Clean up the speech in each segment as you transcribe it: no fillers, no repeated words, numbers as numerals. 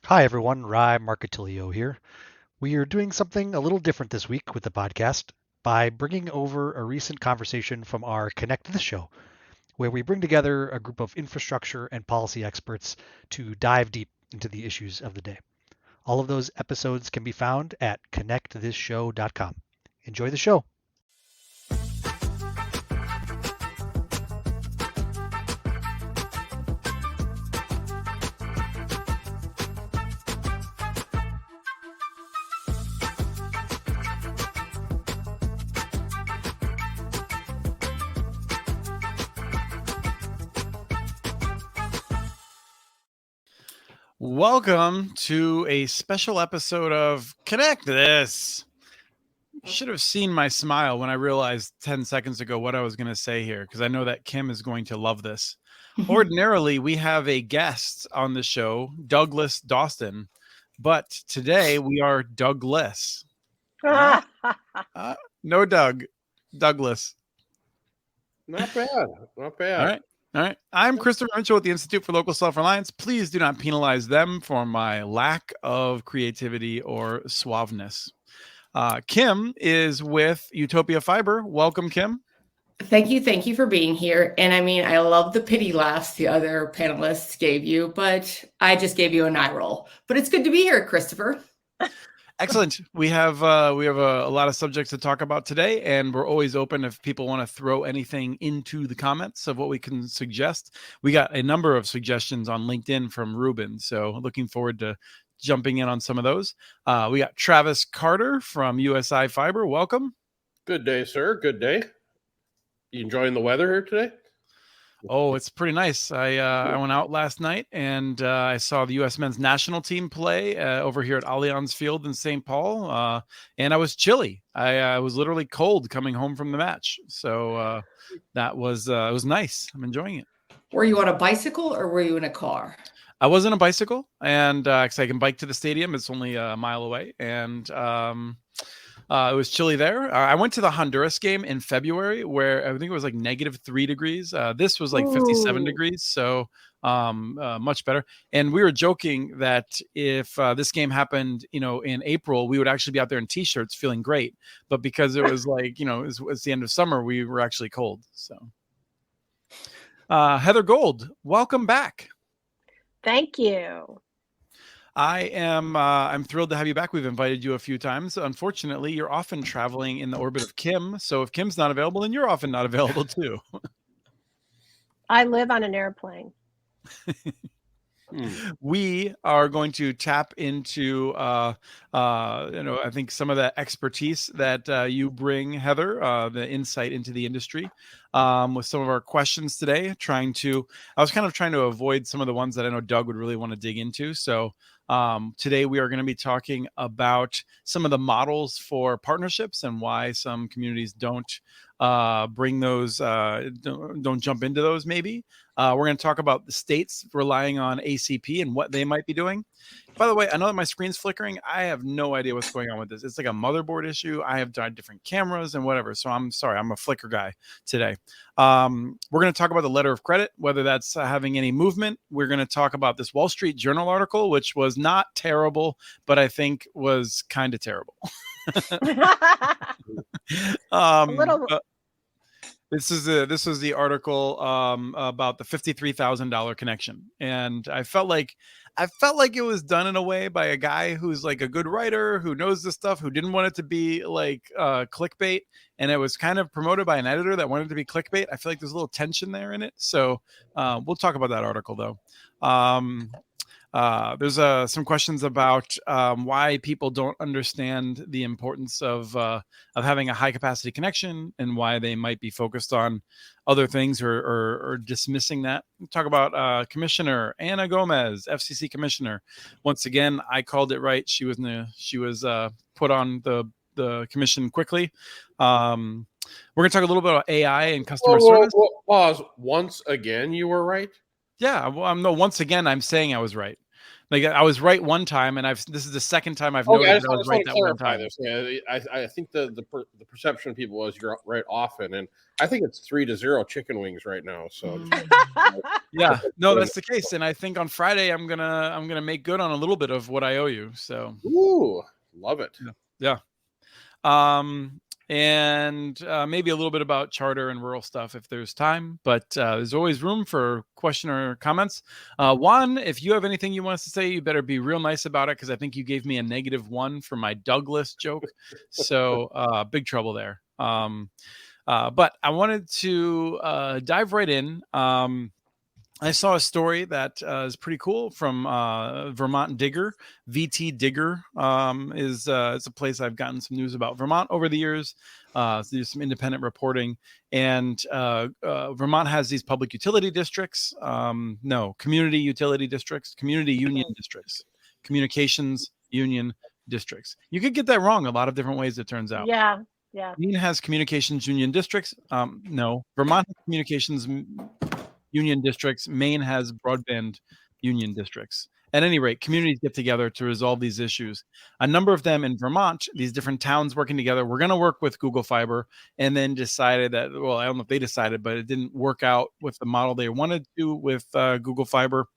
Hi everyone, Rye Marcatilio here. We are doing something a little different this week with the podcast by bringing over a recent conversation from our Connect the Show, where we bring together a group of infrastructure and policy experts to dive deep into the issues of the day. All of those episodes can be found at connectthisshow.com. Enjoy the show. Welcome to a special episode of Connect This. You should have seen my smile when I realized 10 seconds ago what I was going to say here, because I know that Kim is going to love this. Ordinarily, we have a guest on the show, Douglas Dawson, but today we are Dougless. No Doug, Douglas. Not bad. Not bad. All right. I'm Christopher Mitchell with the Institute for Local Self-Reliance. Please do not penalize them for my lack of creativity or suaveness. Kim is with Utopia Fiber. Welcome, Kim. Thank you for being here. And I mean, I love the pity laughs the other panelists gave you, but I just gave you an eye roll. But it's good to be here, Christopher. Excellent. We have a lot of subjects to talk about today, and we're always open if people want to throw anything into the comments of what we can suggest. We got a number of suggestions on LinkedIn from Ruben, so looking forward to jumping in on some of those. We got Travis Carter from USI Fiber. Welcome. Good day, sir. Good day. You enjoying the weather here today? Oh, it's pretty nice. I went out last night and I saw the U.S. men's national team play over here at Allianz Field in St. Paul, and I was chilly. I was literally cold coming home from the match, so that was it was nice. I'm enjoying it. Were you on a bicycle or were you in a car? I was on a bicycle, and because I can bike to the stadium, it's only a mile away, and it was chilly there. I went to the Honduras game in February where I think it was like -3 degrees. This was like 57 degrees. So much better. And we were joking that if this game happened, in April, we would actually be out there in t-shirts feeling great. But because it was like, it was the end of summer, we were actually cold. So Heather Gold, welcome back. Thank you. I'm thrilled to have you back. We've invited you a few times. Unfortunately, you're often traveling in the orbit of Kim. So if Kim's not available, then you're often not available too. I live on an airplane. We are going to tap into, I think some of the expertise that you bring, Heather, the insight into the industry, with some of our questions today. I was kind of trying to avoid some of the ones that I know Doug would really want to dig into. So today we are going to be talking about some of the models for partnerships and why some communities don't bring those, don't jump into those maybe. We're going to talk about the states relying on ACP and what they might be doing. By the way, I know that my screen's flickering. I have no idea what's going on with this. It's like a motherboard issue. I have tried different cameras and whatever. So I'm sorry. I'm a flicker guy today. We're going to talk about the letter of credit, whether that's having any movement. We're going to talk about this Wall Street Journal article, which was not terrible, but I think was kind of terrible. This is the article about the $53,000 connection, and I felt like it was done in a way by a guy who's like a good writer who knows this stuff, who didn't want it to be like clickbait, and it was kind of promoted by an editor that wanted it to be clickbait. I feel like there's a little tension there in it, so we'll talk about that article though. There's some questions about why people don't understand the importance of having a high capacity connection and why they might be focused on other things or dismissing that. We'll talk about Commissioner Ana Gomez, FCC Commissioner. Once again, I called it right. She was put on the commission quickly. We're going to talk a little bit about AI and customer service. Pause. Once again, you were right. Yeah. Well, no. Once again, I'm saying I was right. Like I was right one time, and this is the second time I've Okay, I noticed just, that I I was just right want to that one clarify time. this. Yeah, I think the perception of people is you're right often, and I think it's 3-0 chicken wings right now. So Yeah, no, that's the case, and I think on Friday I'm gonna make good on a little bit of what I owe you. So, ooh, love it. yeah. And maybe a little bit about charter and rural stuff if there's time, but there's always room for question or comments. Juan, if you have anything you want us to say, you better be real nice about it, because I think you gave me a -1 for my Douglas joke. So big trouble there. But I wanted to dive right in. I saw a story that is pretty cool from Vermont Digger. VT Digger is it's a place I've gotten some news about Vermont over the years. So there's some independent reporting, and Vermont has these public utility districts. No, community utility districts, community union districts, communications union districts. You could get that wrong a lot of different ways, it turns out. Yeah. Maine has communications union districts. No, Vermont has communications union districts. Maine has broadband union districts. At any rate, communities get together to resolve these issues. A number of them in Vermont, these different towns working together, we're going to work with Google Fiber, and then decided that, well, I don't know if they decided, but it didn't work out with the model they wanted to with Google Fiber.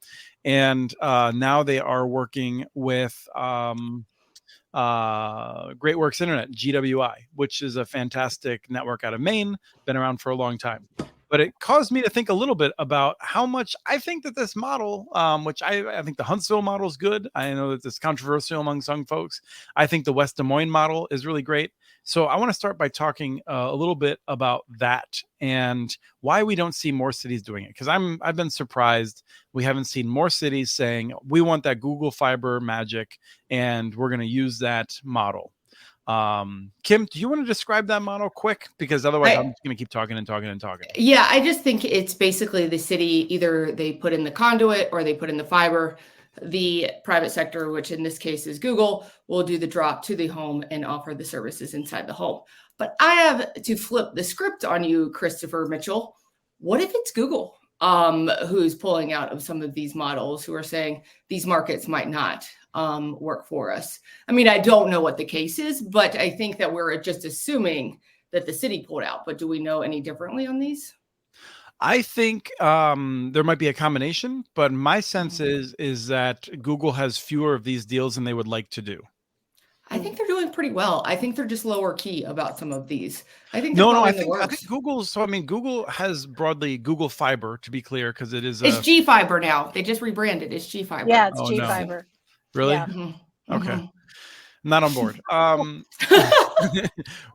And now they are working with Great Works Internet, GWI, which is a fantastic network out of Maine, been around for a long time. But it caused me to think a little bit about how much I think that this model, which I think the Huntsville model is good. I know that it's controversial among some folks. I think the West Des Moines model is really great. So I want to start by talking a little bit about that and why we don't see more cities doing it. Because I've been surprised we haven't seen more cities saying we want that Google Fiber magic and we're going to use that model. Kim, do you want to describe that model quick? Because otherwise I'm just going to keep talking and talking and talking. Yeah, I just think it's basically the city, either they put in the conduit or they put in the fiber. The private sector, which in this case is Google, will do the drop to the home and offer the services inside the home. But I have to flip the script on you, Christopher Mitchell. What if it's Google who's pulling out of some of these models, who are saying these markets might not work for us? I mean, I don't know what the case is, but I think that we're just assuming that the city pulled out. But do we know any differently on these? I think there might be a combination, but my sense is that Google has fewer of these deals than they would like to do. I think they're doing pretty well. I think they're just lower key about some of these. I think I think Google. So I mean, Google has broadly Google Fiber, to be clear, because it is. It's G Fiber now. They just rebranded. It's G Fiber. Yeah, it's G Fiber. No. Really? Yeah. Mm-hmm. Okay. Mm-hmm. Not on board.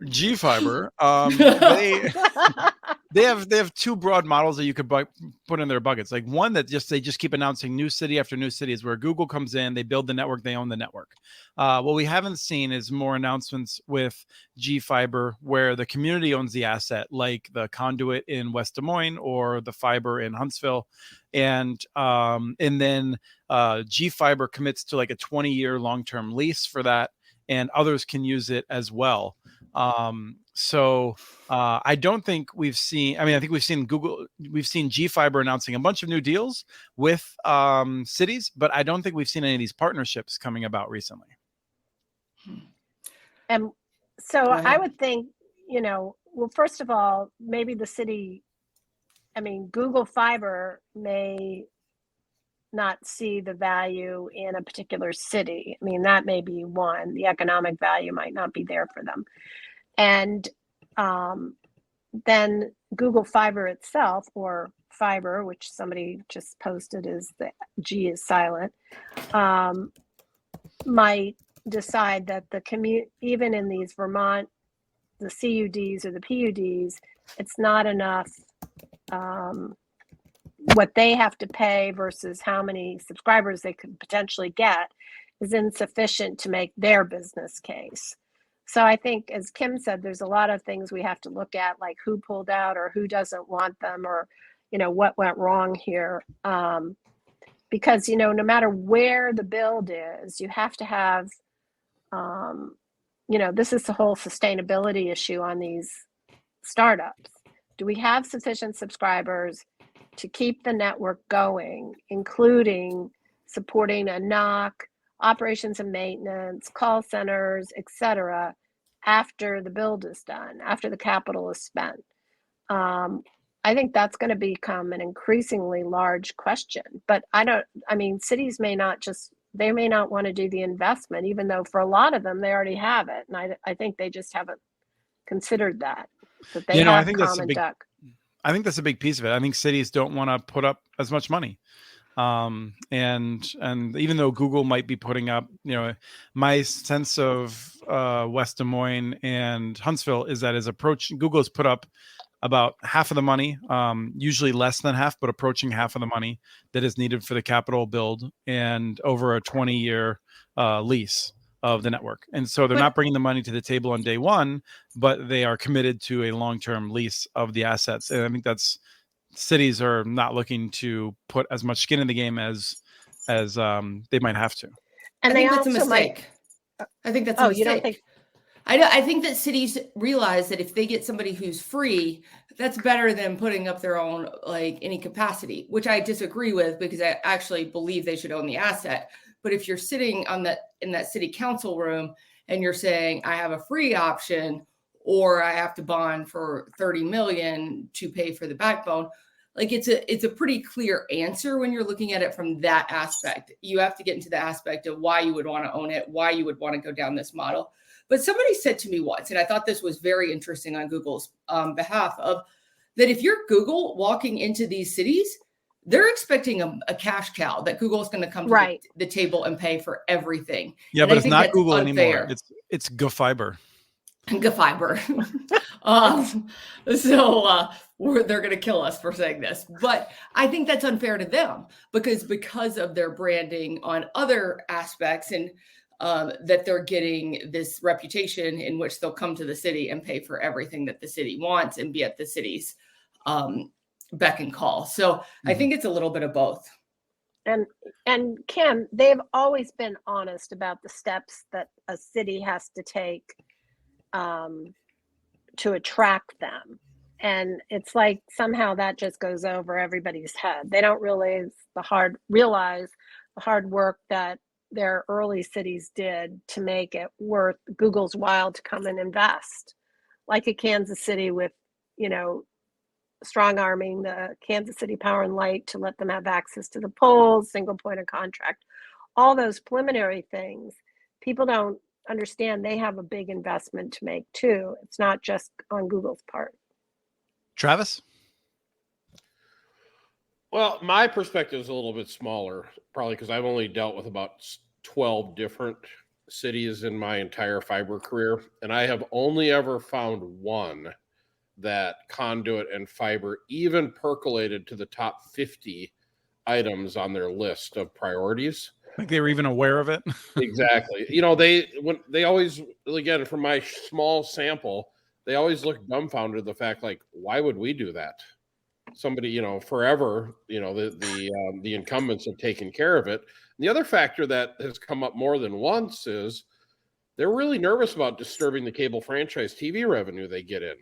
G Fiber. They have two broad models that you could put in their buckets. Like one that they just keep announcing new city after new city, is where Google comes in, they build the network, they own the network. What we haven't seen is more announcements with G Fiber where the community owns the asset, like the conduit in West Des Moines or the fiber in Huntsville, and then G Fiber commits to like a 20-year long-term lease for that, and others can use it as well. So I don't think we've seen, I think we've seen G Fiber announcing a bunch of new deals with cities, but I don't think we've seen any of these partnerships coming about recently. And so I would think, well, first of all, maybe the city, Google Fiber may not see the value in a particular city. That may be one. The economic value might not be there for them. And then Google Fiber itself, or Fiber, which somebody just posted is the G is silent, might decide that even in these Vermont, the CUDs or the PUDs, it's not enough what they have to pay versus how many subscribers they could potentially get is insufficient to make their business case. So I think, as Kim said, there's a lot of things we have to look at, like who pulled out or who doesn't want them, or, what went wrong here. Because, no matter where the build is, you have to have, this is the whole sustainability issue on these startups. Do we have sufficient subscribers to keep the network going, including supporting a knock, operations and maintenance, call centers, etc., after the build is done, after the capital is spent. I think that's going to become an increasingly large question. But cities may not want to do the investment, even though for a lot of them, they already have it. And I think they just haven't considered that they have common duck. I think that's a big piece of it. I think cities don't want to put up as much money. And even though Google might be putting up, my sense of West Des Moines and Huntsville is that Google has put up about half of the money, usually less than half, but approaching half of the money that is needed for the capital build, and over a 20-year lease of the network. And so they're not bringing the money to the table on day one, but they are committed to a long-term lease of the assets. And I think cities are not looking to put as much skin in the game as they might have to. And I think that's a mistake. I think that's a mistake. You don't think? I think that cities realize that if they get somebody who's free, that's better than putting up their own, like, any capacity, which I disagree with, because I actually believe they should own the asset. But if you're sitting in that city council room and you're saying, I have a free option, or I have to bond for $30 million to pay for the backbone, like, it's a pretty clear answer when you're looking at it from that aspect. You have to get into the aspect of why you would want to own it, why you would want to go down this model. But somebody said to me once, and I thought this was very interesting on Google's behalf, of that if you're Google walking into these cities, they're expecting a cash cow that Google is going to come to the table and pay for everything. Yeah, and but it's not Google anymore. It's GoFiber. GoFiber. They're going to kill us for saying this, but I think that's unfair to them because of their branding on other aspects, and that they're getting this reputation in which they'll come to the city and pay for everything that the city wants and be at the city's beck and call. So I think it's a little bit of both. And Kim, they've always been honest about the steps that a city has to take to attract them. And it's like somehow that just goes over everybody's head. They don't realize the hard work that their early cities did to make it worth Google's while to come and invest. Like a Kansas City with, strong arming the Kansas City Power and Light to let them have access to the polls, single point of contract, all those preliminary things. People don't understand they have a big investment to make too. It's not just on Google's part. Travis? Well, my perspective is a little bit smaller, probably because I've only dealt with about 12 different cities in my entire fiber career, and I have only ever found one that conduit and fiber even percolated to the top 50 items on their list of priorities. I think they were even aware of it. Exactly. They always, again, from my small sample, they always look dumbfounded at the fact, like, why would we do that? Somebody, forever, the incumbents have taken care of it. And the other factor that has come up more than once is they're really nervous about disturbing the cable franchise TV revenue they get in.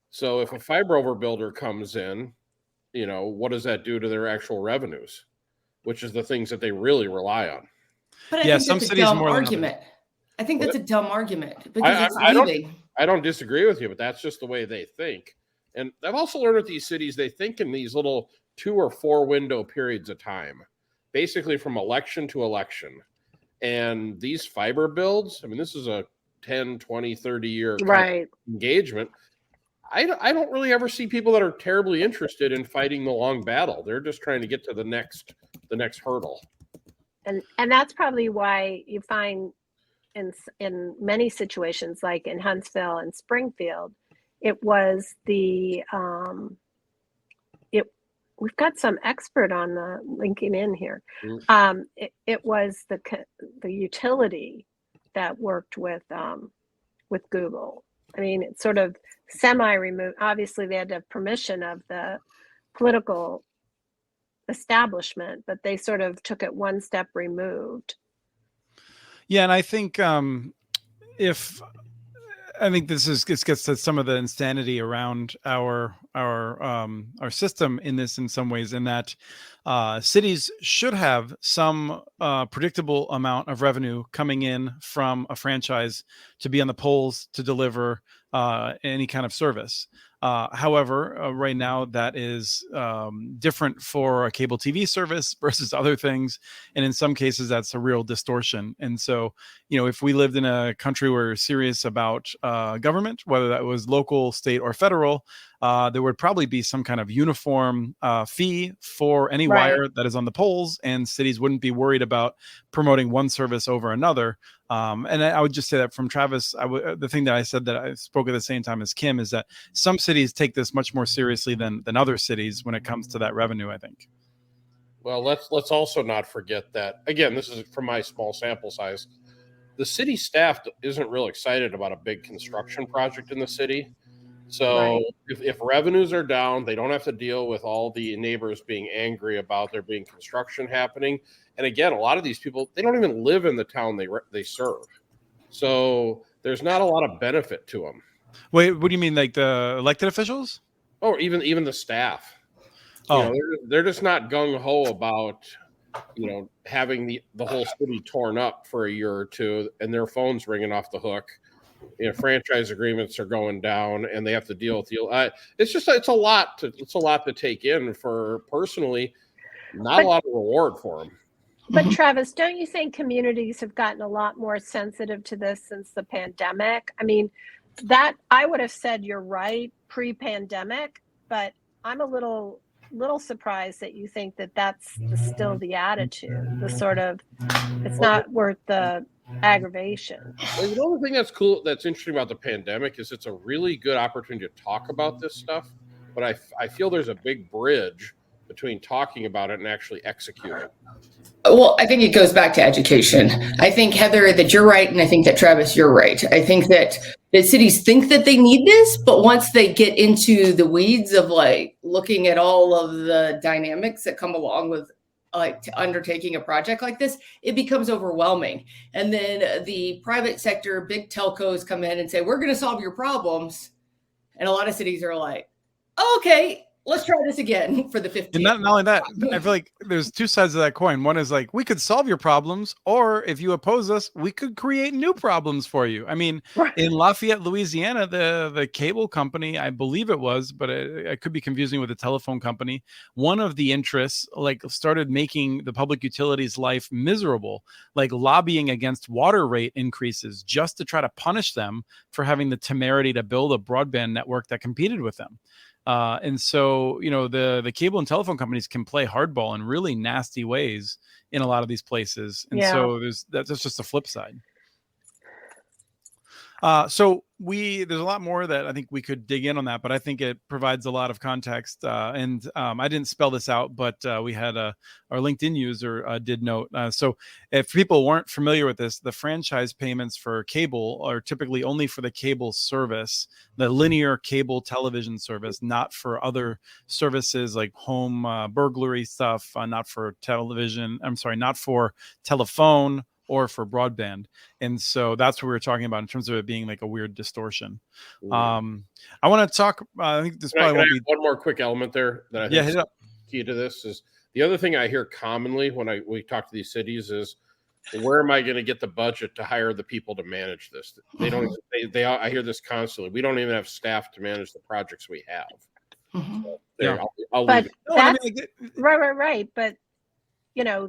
So if a fiber overbuilder comes in, what does that do to their actual revenues, which is the things that they really rely on? But I think that's a dumb argument. I think that's a dumb argument because it's leaving. I don't disagree with you, but that's just the way they think. And I've also learned with these cities, they think in these little 2 or 4 window periods of time, basically from election to election. And these fiber builds, this is a 10, 20, 30-year engagement. I don't really ever see people that are terribly interested in fighting the long battle. They're just trying to get to the next hurdle. And that's probably why you find in many situations, like in Huntsville and Springfield, it was we've got some expert on the linking in here. It was the utility that worked with Google. It's sort of semi-removed. Obviously, they had to have permission of the political establishment, but they sort of took it one step removed. Yeah, and I think if I think this gets to some of the insanity around our system in some ways, in that cities should have some predictable amount of revenue coming in from a franchise to be on the polls to deliver any kind of service. However, right now that is different for a cable TV service versus other things. And in some cases, that's a real distortion. And so, if we lived in a country where we're serious about government, whether that was local, state, or federal, there would probably be some kind of uniform fee for any wire that is on the poles, and cities wouldn't be worried about promoting one service over another. And I would just say that from Travis, the thing that I said that I spoke at the same time as Kim is that some cities take this much more seriously than other cities when it comes to that revenue, I think. Well, let's also not forget that, again, this is from my small sample size. The city staff isn't real excited about a big construction project in the city. So if revenues are down, they don't have to deal with all the neighbors being angry about there being construction happening. And again, a lot of these people, they don't even live in the town they serve. So there's not a lot of benefit to them. Wait, what do you mean, like the elected officials? Or even the staff. Oh, they're just not gung-ho about, having the whole city torn up for a year or two and their phones ringing off the hook. Franchise agreements are going down and they have to deal with it's a lot to take in for personally, not a lot of reward for them. But Travis, don't you think communities have gotten a lot more sensitive to this since the pandemic? I mean, that I would have said you're right pre-pandemic, but I'm a little surprised that you think that that's still the attitude, the sort of, it's not worth the aggravation. Well, the only thing that's cool, that's interesting about the pandemic is it's a really good opportunity to talk about this stuff. But I feel there's a big bridge between talking about it and actually executing. Well, I think it goes back to education. I think, Heather, that you're right. And I think that, Travis, you're right. I think that cities think that they need this, but once they get into the weeds of looking at all of the dynamics that come along with undertaking a project like this, it becomes overwhelming. And then the private sector, big telcos come in and say, we're going to solve your problems. And a lot of cities are like, okay, let's try this again for the 15th. And not only that, I feel like there's two sides of that coin. One is like, we could solve your problems, or if you oppose us, we could create new problems for you. I mean, in Lafayette, Louisiana, the cable company, I believe it was, but I could be confusing with the telephone company. One of the interests started making the public utilities life miserable, like lobbying against water rate increases just to try to punish them for having the temerity to build a broadband network that competed with them. And so, the cable and telephone companies can play hardball in really nasty ways in a lot of these places. And so that's just a flip side. So there's a lot more that I think we could dig in on that, but I think it provides a lot of context. And I didn't spell this out, but we had our LinkedIn user did note. So if people weren't familiar with this, the franchise payments for cable are typically only for the cable service, the linear cable television service, not for other services like home burglary stuff, not for television. I'm sorry, not for telephone or for broadband. And so that's what we were talking about in terms of it being like a weird distortion. I want to talk, I think this probably won't be one more quick element there that I think is key to this is the other thing I hear commonly when we talk to these cities is, where am I going to get the budget to hire the people to manage this? They don't, I hear this constantly. We don't even have staff to manage the projects we have. So I'll leave it. Right. But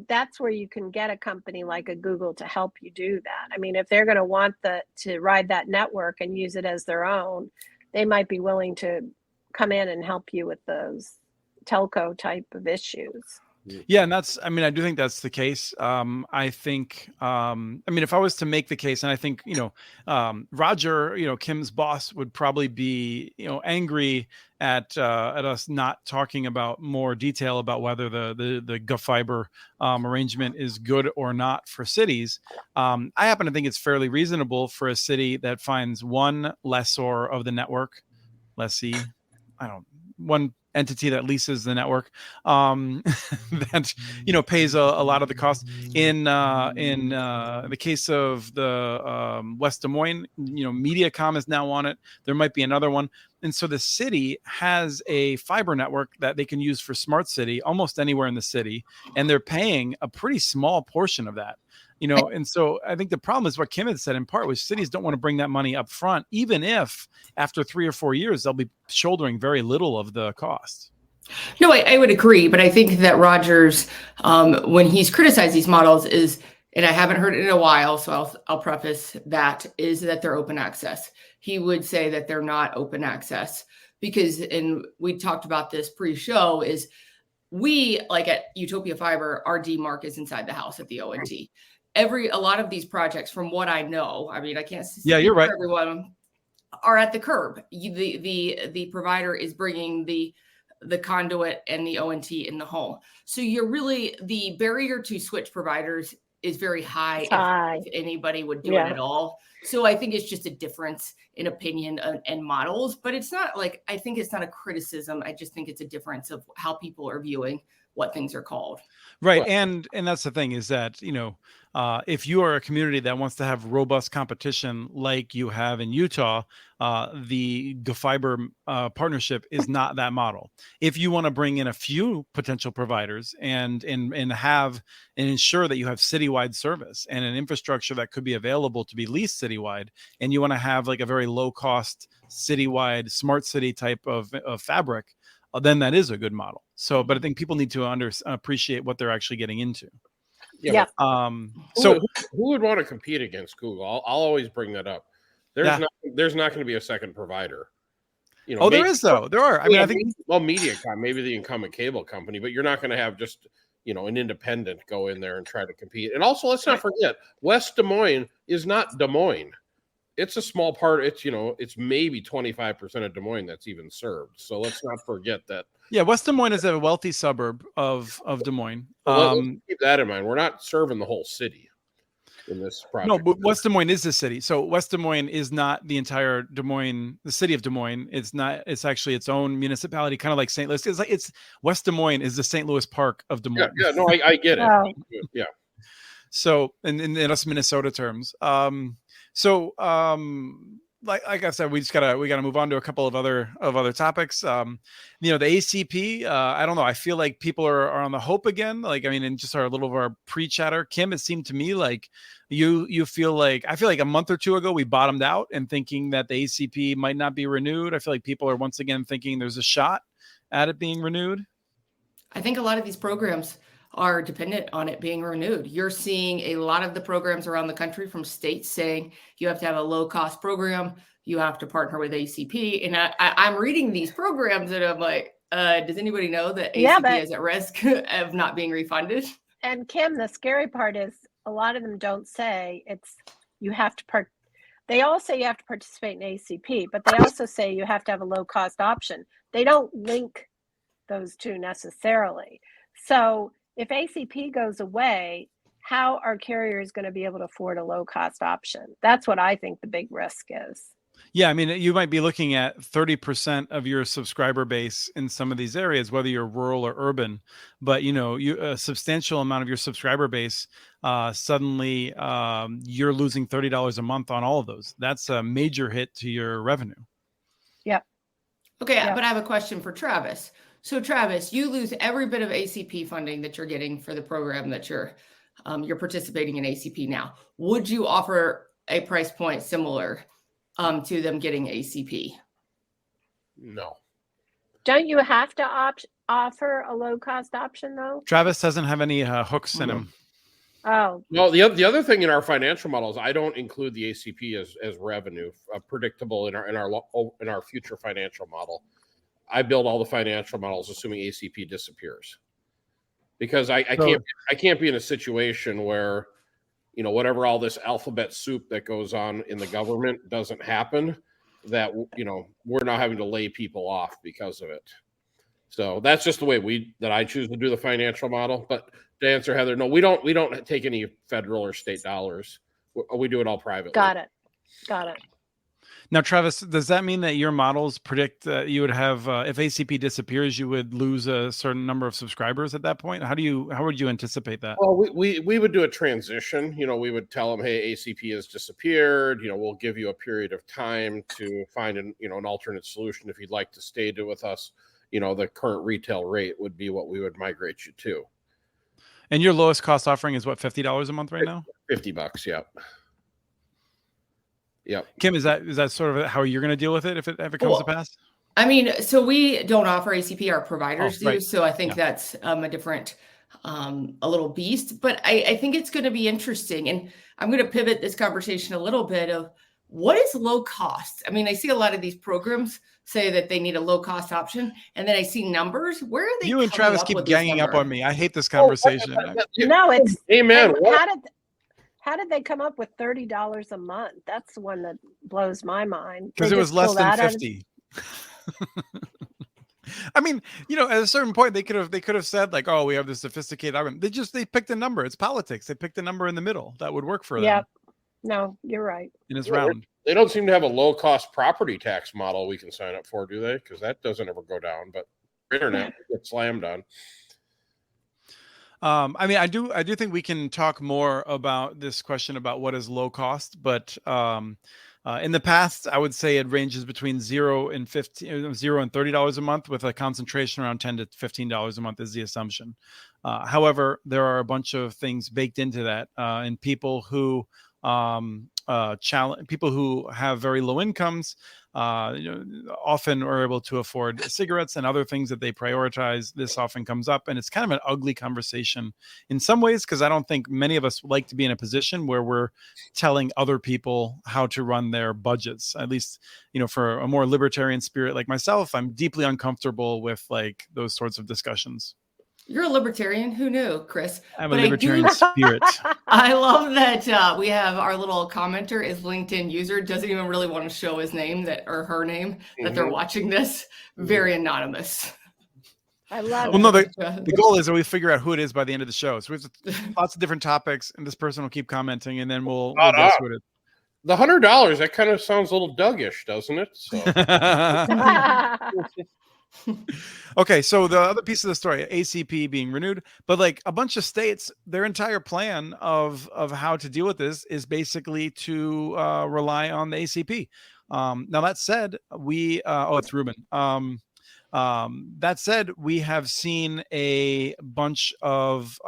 that's where you can get a company like a Google to help you do that. I mean, if they're going to want to ride that network and use it as their own, they might be willing to come in and help you with those telco type of issues. Yeah. And I do think that's the case. I think, if I was to make the case, and I think, Roger, Kim's boss would probably be, angry at us not talking about more detail about whether the GovFiber arrangement is good or not for cities. I happen to think it's fairly reasonable for a city that finds one lessor of the network, one entity that leases the network, that pays a lot of the cost. In the case of the West Des Moines, Mediacom is now on it. There might be another one, and so the city has a fiber network that they can use for smart city almost anywhere in the city, and they're paying a pretty small portion of that. And so I think the problem is what Kim had said in part, was cities don't want to bring that money up front, even if after 3 or 4 years, they'll be shouldering very little of the cost. No, I would agree. But I think that Rogers, when he's criticized these models is, and I haven't heard it in a while, so I'll preface that, is that they're open access. He would say that they're not open access because, and we talked about this pre-show, is we, like at Utopia Fiber, our DMARC is inside the house at the ONT. A lot of these projects, from what I know, I mean, I can't speak you're right, for everyone, are at the curb. The provider is bringing the conduit and the ONT in the home. So the barrier to switch providers is very high, if anybody would do it at all. So I think it's just a difference in opinion and models, but it's not like, I think it's not a criticism. I just think it's a difference of how people are viewing what things are called. Right. And that's the thing, is that, if you are a community that wants to have robust competition like you have in Utah, the GoFiber partnership is not that model. If you want to bring in a few potential providers and have and ensure that you have citywide service and an infrastructure that could be available to be leased citywide, and you want to have like a very low cost citywide smart city type of fabric, then that is a good model. So, but I think people need to appreciate what they're actually getting into. Yeah. So who would want to compete against Google? I'll always bring that up. There's not going to be a second provider. There is though. There are. I mean, I think Mediacom, maybe the incumbent cable company, but you're not going to have just an independent go in there and try to compete. And also, let's not forget, West Des Moines is not Des Moines. It's a small part. It's maybe 25% of Des Moines that's even served. So let's not forget that. Yeah, West Des Moines is a wealthy suburb of Des Moines. Let's keep that in mind. We're not serving the whole city in this project. No, but West Des Moines is the city. So West Des Moines is not the entire Des Moines, the city of Des Moines. It's not. It's actually its own municipality, kind of like St. Louis. It's West Des Moines is the St. Louis Park of Des Moines. Yeah, no, I get it. Wow. Yeah. So in us Minnesota terms, like I said, we gotta move on to a couple of other topics. The ACP, I don't know. I feel like people are on the hope again. Like, I mean, in just our little of our pre-chatter, Kim, it seemed to me like you feel like, I feel like a month or two ago we bottomed out and thinking that the ACP might not be renewed. I feel like people are once again thinking there's a shot at it being renewed. I think a lot of these programs are dependent on it being renewed. You're seeing a lot of the programs around the country from states saying you have to have a low cost program. You have to partner with ACP. And I'm reading these programs and I'm like, does anybody know that ACP is at risk of not being refunded? And Kim, the scary part is a lot of them don't say you have to they all say you have to participate in ACP, but they also say you have to have a low cost option. They don't link those two necessarily. So if ACP goes away, how are carriers going to be able to afford a low cost option? That's what I think the big risk is. Yeah, I mean, you might be looking at 30% of your subscriber base in some of these areas, whether you're rural or urban, but a substantial amount of your subscriber base, suddenly you're losing $30 a month on all of those. That's a major hit to your revenue. Yep. Okay, but I have a question for Travis. So Travis, you lose every bit of ACP funding that you're getting for the program that you're participating in ACP now. Would you offer a price point similar to them getting ACP? No. Don't you have to offer a low cost option though? Travis doesn't have any hooks in him. Oh. Well, the other thing in our financial models, I don't include the ACP as revenue predictable in our future financial model. I build all the financial models assuming ACP disappears, because I can't be in a situation where whatever all this alphabet soup that goes on in the government doesn't happen, that we're now having to lay people off because of it. So that's just the way I choose to do the financial model. But to answer Heather, no, we don't take any federal or state dollars. We do it all privately. Got it. Now, Travis, does that mean that your models predict that you would have, if ACP disappears, you would lose a certain number of subscribers at that point? How would you anticipate that? Well, we would do a transition. We would tell them, hey, ACP has disappeared. We'll give you a period of time to find an alternate solution. If you'd like to stay with us, the current retail rate would be what we would migrate you to. And your lowest cost offering is what, $50 a month right now? $50, yeah. Yep. Kim, is that sort of how you're going to deal with it if it comes to pass? I mean, so we don't offer ACP, our providers do. Right. So I think that's a different, a little beast. But I think it's going to be interesting. And I'm going to pivot this conversation a little bit of what is low cost? I mean, I see a lot of these programs say that they need a low cost option. And then I see numbers. Where are they? You and Travis keep ganging up on me. I hate this conversation. No, it's amen. How did they come up with $30 a month? That's the one that blows my mind. Because it was less than 50. I mean, at a certain point they could have said like, oh, we have this sophisticated argument. They picked a number. It's politics. They picked a number in the middle that would work for them. Yep. No, you're right. In its round. They don't seem to have a low cost property tax model we can sign up for, do they? Because that doesn't ever go down, but internet gets slammed on. I mean, I do think we can talk more about this question about what is low cost, but in the past, I would say it ranges between $0 and $30 a month, with a concentration around $10 to $15 a month is the assumption. However, there are a bunch of things baked into that, and people who people who have very low incomes often are able to afford cigarettes and other things that they prioritize. This often comes up, and it's kind of an ugly conversation in some ways, because I don't think many of us like to be in a position where we're telling other people how to run their budgets. At least, for a more libertarian spirit like myself, I'm deeply uncomfortable with like those sorts of discussions. You're a libertarian. Who knew, Chris? I have a libertarian spirit. I love that we have our little commenter is LinkedIn user, doesn't even really want to show his name or her name that they're watching this. Very anonymous. I love it. Well, no, the goal is that we figure out who it is by the end of the show. So we have lots of different topics, and this person will kekeep commenting, and then we'll guess what it is. The $100, that kind of sounds a little Doug-ish, doesn't it? So. Okay, so the other piece of the story, ACP being renewed, but like a bunch of states, their entire plan of how to deal with this is basically to rely on the ACP. Now that said, it's Ruben. That said, we have seen a bunch of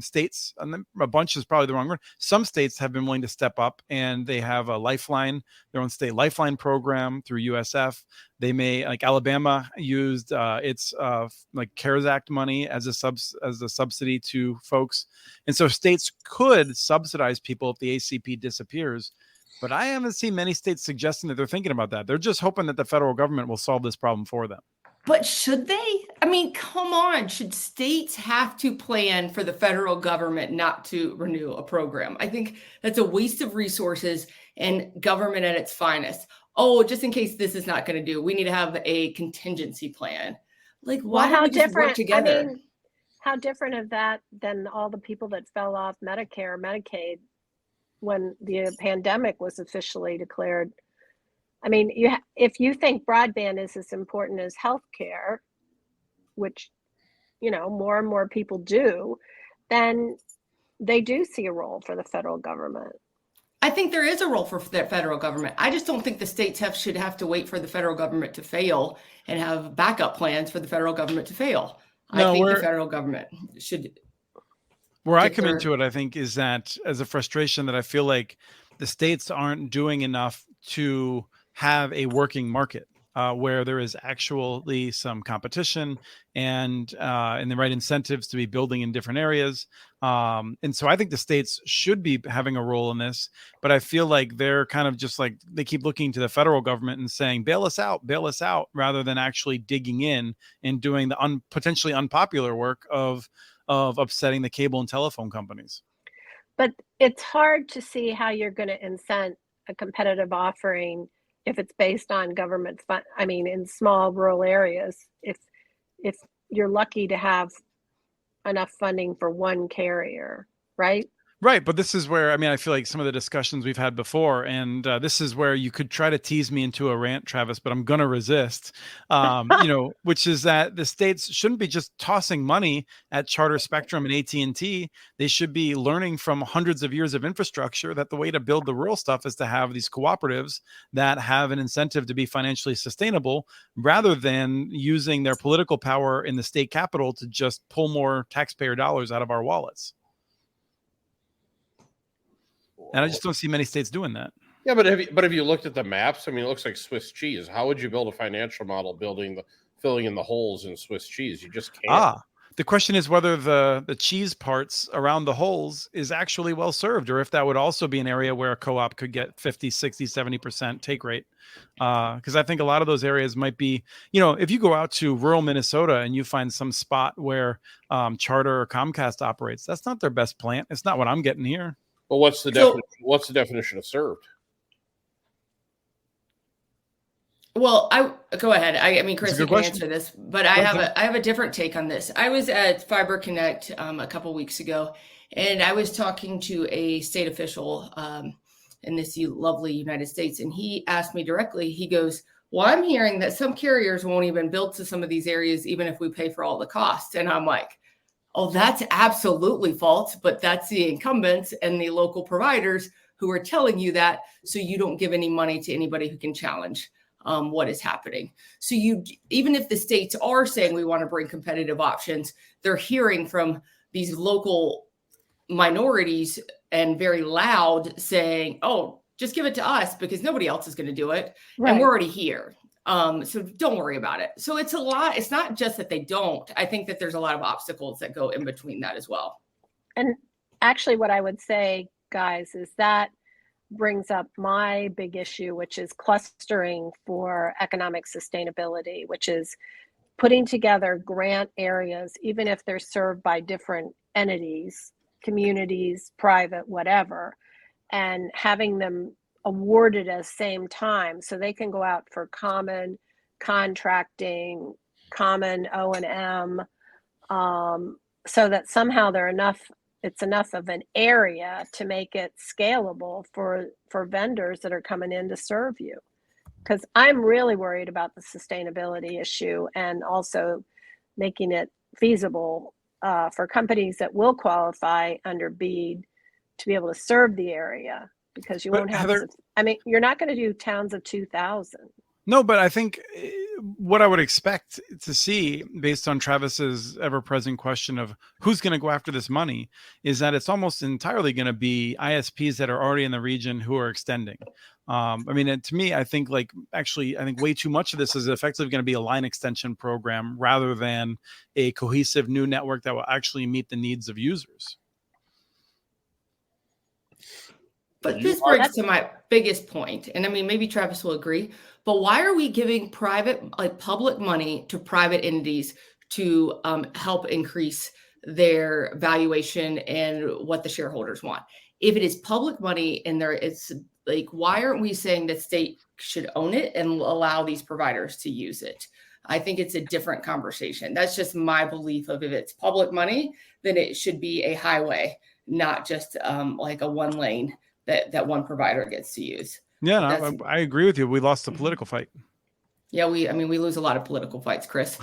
states, and a bunch is probably the wrong word. Some states have been willing to step up, and they have a lifeline, their own state lifeline program through USF. They may, like Alabama, used its like CARES Act money as a subsidy to folks, and so states could subsidize people if the ACP disappears. But I haven't seen many states suggesting that they're thinking about that. They're just hoping that the federal government will solve this problem for them. But should they? I mean, come on. Should states have to plan for the federal government not to renew a program? I think that's a waste of resources and government at its finest. Oh, just in case this is not going to do, we need to have a contingency plan. Like, why don't we just work together? I mean, how different is that than all the people that fell off Medicare, Medicaid when the pandemic was officially declared? I mean, if you think broadband is as important as healthcare, which, more and more people do, then they do see a role for the federal government. I think there is a role for the federal government. I just don't think the states should have to wait for the federal government to fail and have backup plans for the federal government to fail. I think the federal government should. Where I come into it, I think, is that as a frustration that I feel like the states aren't doing enough to have a working market where there is actually some competition and the right incentives to be building in different areas. And so I think the states should be having a role in this, but I feel like they're kind of just like, they keep looking to the federal government and saying, bail us out, rather than actually digging in and doing the potentially unpopular work of upsetting the cable and telephone companies. But it's hard to see how you're going to incent a competitive offering if it's based on government fund. I mean, in small rural areas, if you're lucky to have enough funding for one carrier, right? Right, but this is where, I mean, I feel like some of the discussions we've had before, and this is where you could try to tease me into a rant, Travis, but I'm going to resist, which is that the states shouldn't be just tossing money at Charter Spectrum and AT&T. They should be learning from hundreds of years of infrastructure that the way to build the rural stuff is to have these cooperatives that have an incentive to be financially sustainable, rather than using their political power in the state capital to just pull more taxpayer dollars out of our wallets. And I just don't see many states doing that. Yeah, but have you looked at the maps? I mean, it looks like Swiss cheese. How would you build a financial model filling in the holes in Swiss cheese? You just can't. The question is whether the cheese parts around the holes is actually well served, or if that would also be an area where a co-op could get 50, 60, 70% take rate. Because I think a lot of those areas might be, if you go out to rural Minnesota and you find some spot where Charter or Comcast operates, that's not their best plant. It's not what I'm getting here. Well, what's the definition? What's the definition of served? Well, I go ahead. I mean, Chris, you can answer this, but I have a different take on this. I was at Fiber Connect a couple weeks ago, and I was talking to a state official in this lovely United States, and he asked me directly. He goes, "Well, I'm hearing that some carriers won't even build to some of these areas, even if we pay for all the costs." And I'm like, "Oh, that's absolutely false, but that's the incumbents and the local providers who are telling you that, so you don't give any money to anybody who can challenge what is happening." So even if the states are saying we want to bring competitive options, they're hearing from these local minorities and very loud saying, "Oh, just give it to us because nobody else is going to do it. Right. And we're already here. So don't worry about it." So it's a lot. It's not just that they don't. I think that there's a lot of obstacles that go in between that as well. And actually what I would say, guys, is that brings up my big issue, which is clustering for economic sustainability, which is putting together grant areas, even if they're served by different entities, communities, private, whatever, and having them awarded at the same time so they can go out for common contracting, common O&M, so that somehow it's enough of an area to make it scalable for vendors that are coming in to serve you. Because I'm really worried about the sustainability issue, and also making it feasible for companies that will qualify under BEAD to be able to serve the area, because you won't have, Heather, you're not going to do towns of 2,000. No, but I think what I would expect to see, based on Travis's ever-present question of who's going to go after this money, is that it's almost entirely going to be ISPs that are already in the region who are extending. To me, I think way too much of this is effectively going to be a line extension program rather than a cohesive new network that will actually meet the needs of users. But this brings to my biggest point, and maybe Travis will agree, but why are we giving public money to private entities to help increase their valuation and what the shareholders want? If it is public money and it's why aren't we saying that state should own it and allow these providers to use it? I think it's a different conversation. That's just my belief of, if it's public money, then it should be a highway, not just a one lane that one provider gets to use. Yeah, no, I agree with you. We lost the political fight. Yeah, we lose a lot of political fights, Chris.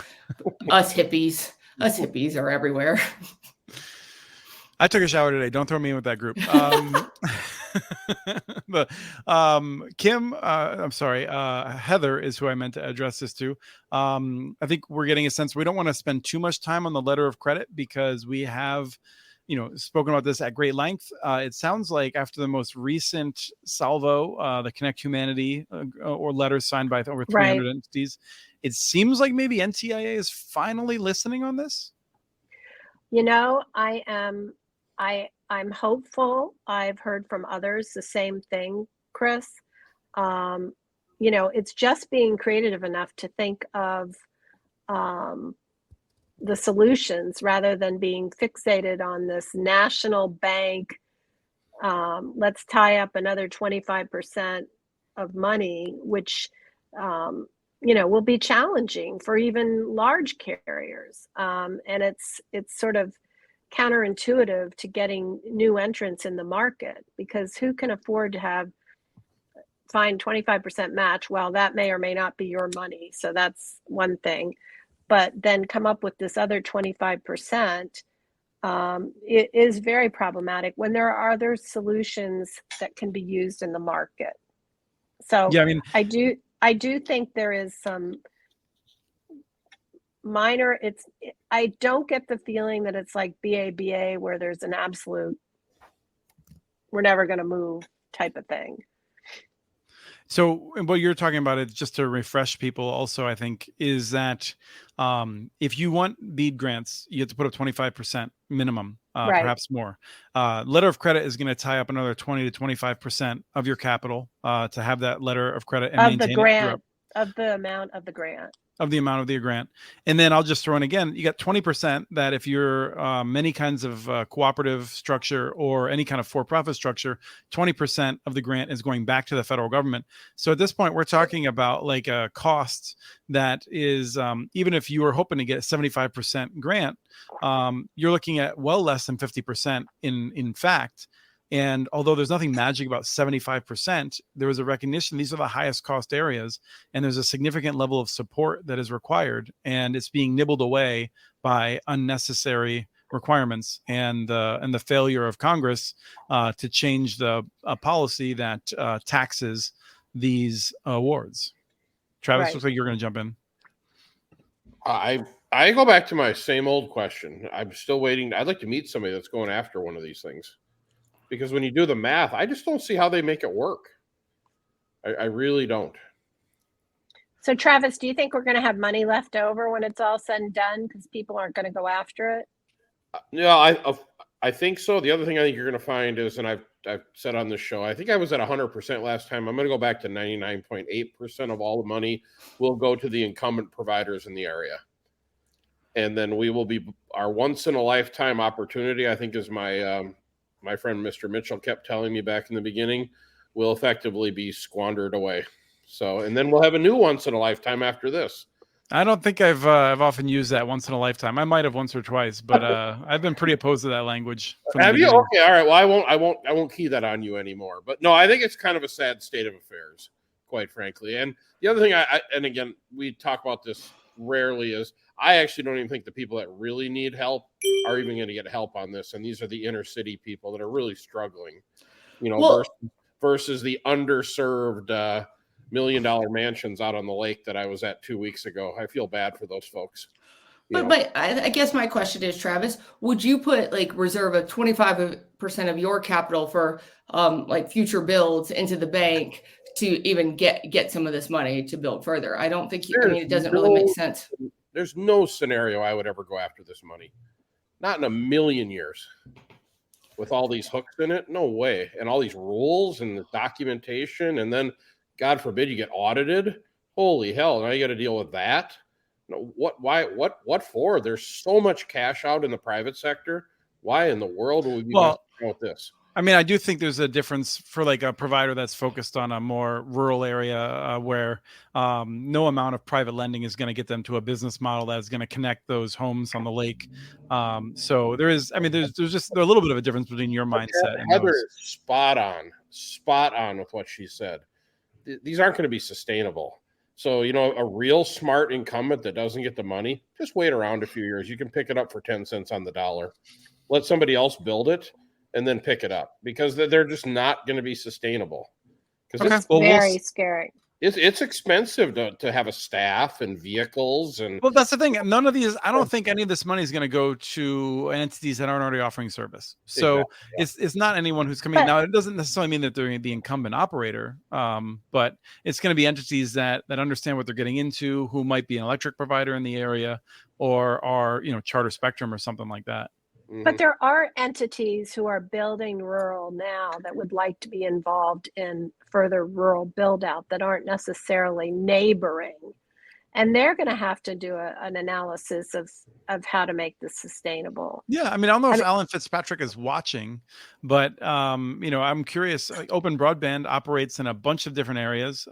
Us hippies are everywhere. I took a shower today. Don't throw me in with that group. Heather is who I meant to address this to. I think we're getting a sense we don't want to spend too much time on the letter of credit, because we have spoken about this at great length. It sounds like after the most recent salvo, the Connect Humanity or letters signed by over 300 entities, it seems like maybe NTIA is finally listening on this. I'm hopeful. I've heard from others the same thing, Chris. It's just being creative enough to think of the solutions rather than being fixated on this national bank. Let's tie up another 25% of money, which will be challenging for even large carriers. And it's sort of counterintuitive to getting new entrants in the market, because who can afford to find 25% match? Well, that may or may not be your money. So that's one thing. But then come up with this other 25%. It is very problematic when there are other solutions that can be used in the market. So Yeah, I mean, I do think there is some minor, I don't get the feeling that it's like BABA where there's an absolute, we're never going to move type of thing. so what you're talking about, is just to refresh people also, I think, is that if you want BEAD grants, you have to put up 25% minimum, Right. perhaps more. Letter of credit is going to tie up another 20 to 25% of your capital to have that letter of credit and Of maintain the it grant, of the amount of the grant. of the amount of the grant. And then I'll just throw in again, you got 20% that if you're any kinds of cooperative structure or any kind of for-profit structure, 20% of the grant is going back to the federal government. So at this point, we're talking about like a cost that is, even if you were hoping to get a 75% grant, you're looking at well less than 50% in fact. And although there's nothing magic about 75%, there was a recognition these are the highest cost areas, and there's a significant level of support that is required, and it's being nibbled away by unnecessary requirements and the failure of Congress to change the policy that taxes these awards. Travis, Right. looks like you're going to jump in. I go back to my same old question. I'm still waiting. I'd like to meet somebody that's going after one of these things. Because when you do the math, I just don't see how they make it work. I really don't. So Travis, do you think we're going to have money left over when it's all said and done because people aren't going to go after it? Yeah, I think so. The other thing I think you're going to find is, and I've said on this show, I think I was at 100% last time. I'm going to go back to 99.8% of all the money will go to the incumbent providers in the area. And then we will be, our once in a lifetime opportunity, I think is my friend Mr. Mitchell kept telling me back in the beginning, will effectively be squandered away. So, and then we'll have a new once in a lifetime after this. I don't think I've often used that once in a lifetime. I might have once or twice, but I've been pretty opposed to that language. Have you? Okay, all right. Well, I won't key that on you anymore. But no, I think it's kind of a sad state of affairs, quite frankly. And the other thing, and again, we talk about this rarely, is I actually don't even think the people that really need help are even going to get help on this. And these are the inner city people that are really struggling, versus the underserved $1 million mansions out on the lake that I was at 2 weeks ago. I feel bad for those folks. But I guess my question is, Travis, would you put reserve of 25% of your capital for future builds into the bank to even get some of this money to build further? I don't think it doesn't really make sense. There's no scenario I would ever go after this money. Not in a million years. With all these hooks in it, no way. And all these rules and the documentation, and then God forbid you get audited. Holy hell! Now you got to deal with that. No, what? Why? What for? There's so much cash out in the private sector. Why in the world would we be messing with this? I mean, I do think there's a difference for a provider that's focused on a more rural area where no amount of private lending is going to get them to a business model that's going to connect those homes on the lake. So there's a little bit of a difference between your mindset. Heather is spot on with what she said. These aren't going to be sustainable. So, a real smart incumbent that doesn't get the money, just wait around a few years. You can pick it up for 10 cents on the dollar. Let somebody else build it and then pick it up, because they're just not going to be sustainable. It's very scary. It's expensive to have a staff and vehicles. And well, that's the thing. None of these, I don't think any of this money is going to go to entities that aren't already offering service. So exactly, yeah. It's not anyone who's coming. Now, it doesn't necessarily mean that they're the incumbent operator, but it's going to be entities that understand what they're getting into, who might be an electric provider in the area, or are Charter Spectrum or something like that. But there are entities who are building rural now that would like to be involved in further rural build out that aren't necessarily neighboring. and they're going to have to do an analysis of how to make this sustainable. Yeah, I mean, I don't know if Alan Fitzpatrick is watching, but I'm curious. Open Broadband operates in a bunch of different areas.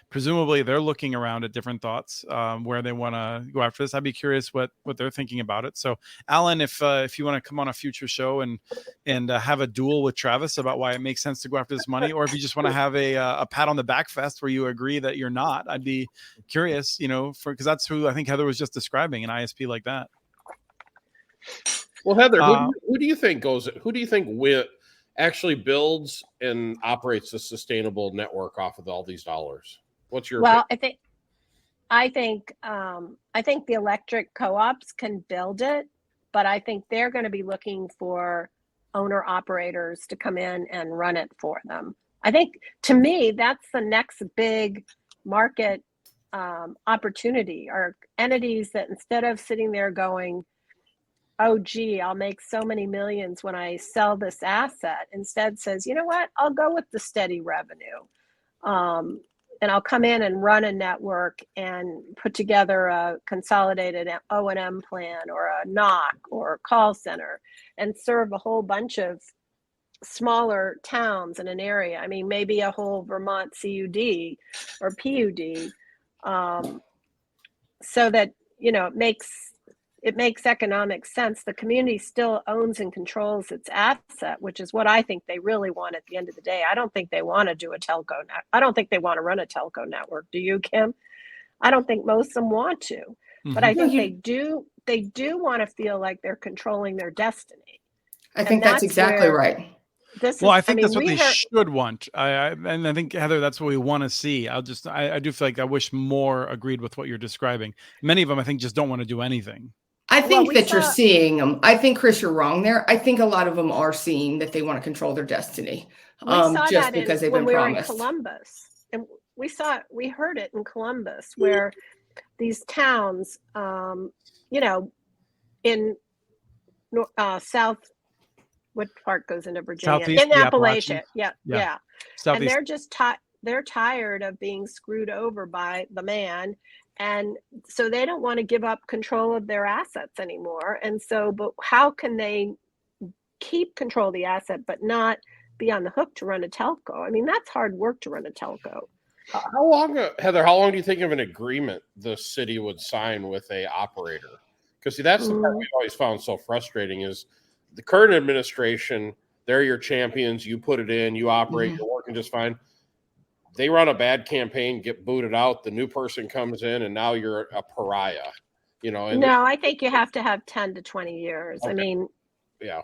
Presumably, they're looking around at different thoughts where they want to go after this. I'd be curious what they're thinking about it. So, Alan, if you want to come on a future show and have a duel with Travis about why it makes sense to go after this money, or if you just want to have a pat on the back fest where you agree that you're not, I'd be curious. Because that's who I think Heather was just describing, an ISP like that. Well, Heather, who do you think actually builds and operates a sustainable network off of all these dollars? What's your opinion? I think the electric co-ops can build it, but I think they're going to be looking for owner operators to come in and run it for them. I think, to me, that's the next big market opportunity, are entities that, instead of sitting there going, oh, gee, I'll make so many millions when I sell this asset, instead says, you know what, I'll go with the steady revenue. And I'll come in and run a network and put together a consolidated O&M plan or a NOC or a call center and serve a whole bunch of smaller towns in an area. I mean, maybe a whole Vermont CUD or PUD, so that, it makes economic sense. The community still owns and controls its asset, which is what I think they really want at the end of the day. I don't think they want to do a telco. I don't think they want to run a telco network. Do you, Kim? I don't think most of them want to, but I think they do. They do want to feel like they're controlling their destiny. I think that's exactly right. I think that's what they should want. And I think, Heather, that's what we want to see. I do feel like I wish more agreed with what you're describing. Many of them, I think, just don't want to do anything. I think you're seeing them. I think, Chris, you're wrong there. I think a lot of them are seeing that they want to control their destiny, just because they've been promised. We were in Columbus, and we heard it in Columbus, where these towns, in South, what part goes into Virginia? Southeast, in Appalachia. Yeah. Southeast. And they're just they're tired of being screwed over by the man. And so they don't want to give up control of their assets anymore. And so, but how can they keep control of the asset, but not be on the hook to run a telco? I mean, that's hard work to run a telco. How long, Heather, how long do you think of an agreement the city would sign with a operator? Because that's the part we've always found so frustrating is the current administration, they're your champions. You put it in, you operate, you're working just fine. They run a bad campaign, get booted out. The new person comes in, and now you're a pariah. No, I think you have to have 10 to 20 years. Okay. I mean, yeah.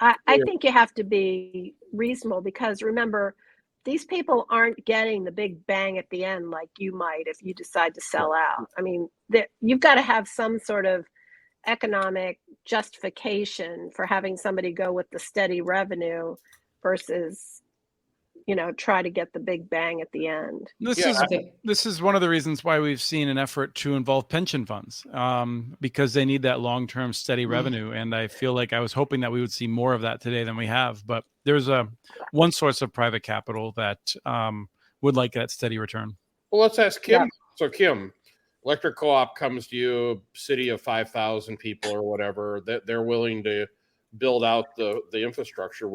I think you have to be reasonable, because remember, these people aren't getting the big bang at the end like you might if you decide to sell out. I mean, you've got to have some sort of economic justification for having somebody go with the steady revenue versus try to get the big bang at the end. This is one of the reasons why we've seen an effort to involve pension funds, because they need that long-term steady revenue. And I feel like I was hoping that we would see more of that today than we have. But there's one source of private capital that would like that steady return. Well, let's ask Kim. Yeah. So, Kim, electric co-op comes to you, city of 5,000 people or whatever, that they're willing to build out the infrastructure.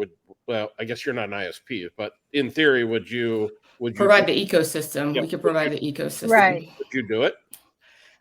I guess you're not an ISP, but in theory, would you provide the ecosystem? Yeah. We could provide the ecosystem. Right. Would you do it?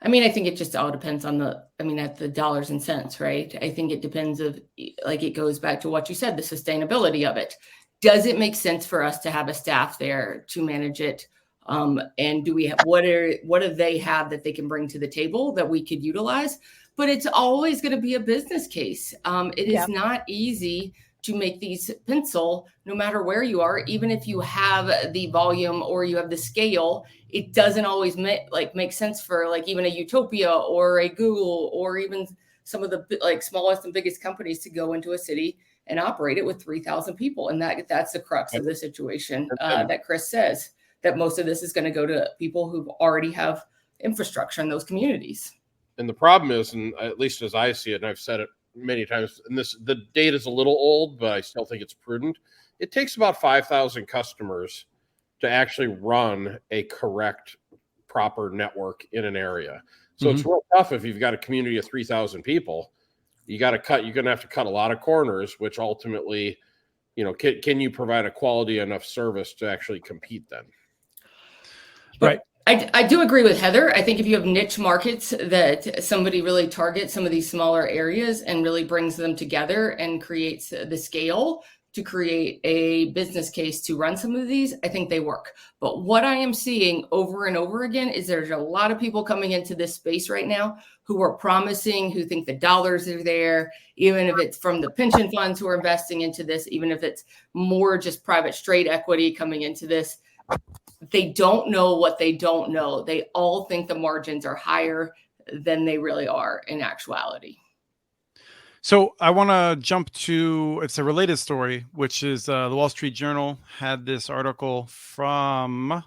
I mean, I think it just all depends on at the dollars and cents, right? I think it depends it goes back to what you said, the sustainability of it. Does it make sense for us to have a staff there to manage it? And do we have, what do they have that they can bring to the table that we could utilize? But it's always going to be a business case. It is not easy to make these pencil, no matter where you are. Even if you have the volume or you have the scale, it doesn't always make sense for even a Utopia or a Google or even some of the smallest and biggest companies to go into a city and operate it with 3,000 people. And that's the crux of the situation that Chris says, that most of this is going to go to people who already have infrastructure in those communities. And the problem is, and at least as I see it, and I've said it many times, and the data is a little old, but I still think it's prudent. It takes about 5,000 customers to actually run a correct proper network in an area. So it's real tough if you've got a community of 3,000 people. You're going to have to cut a lot of corners, which ultimately, can you provide a quality enough service to actually compete then? Right. I do agree with Heather. I think if you have niche markets that somebody really targets some of these smaller areas and really brings them together and creates the scale to create a business case to run some of these, I think they work. But what I am seeing over and over again is there's a lot of people coming into this space right now who are promising, who think the dollars are there, even if it's from the pension funds who are investing into this, even if it's more just private straight equity coming into this. They don't know what they don't know. They all think the margins are higher than they really are in actuality. So I want to jump to, it's a related story, which is the Wall Street Journal had this article from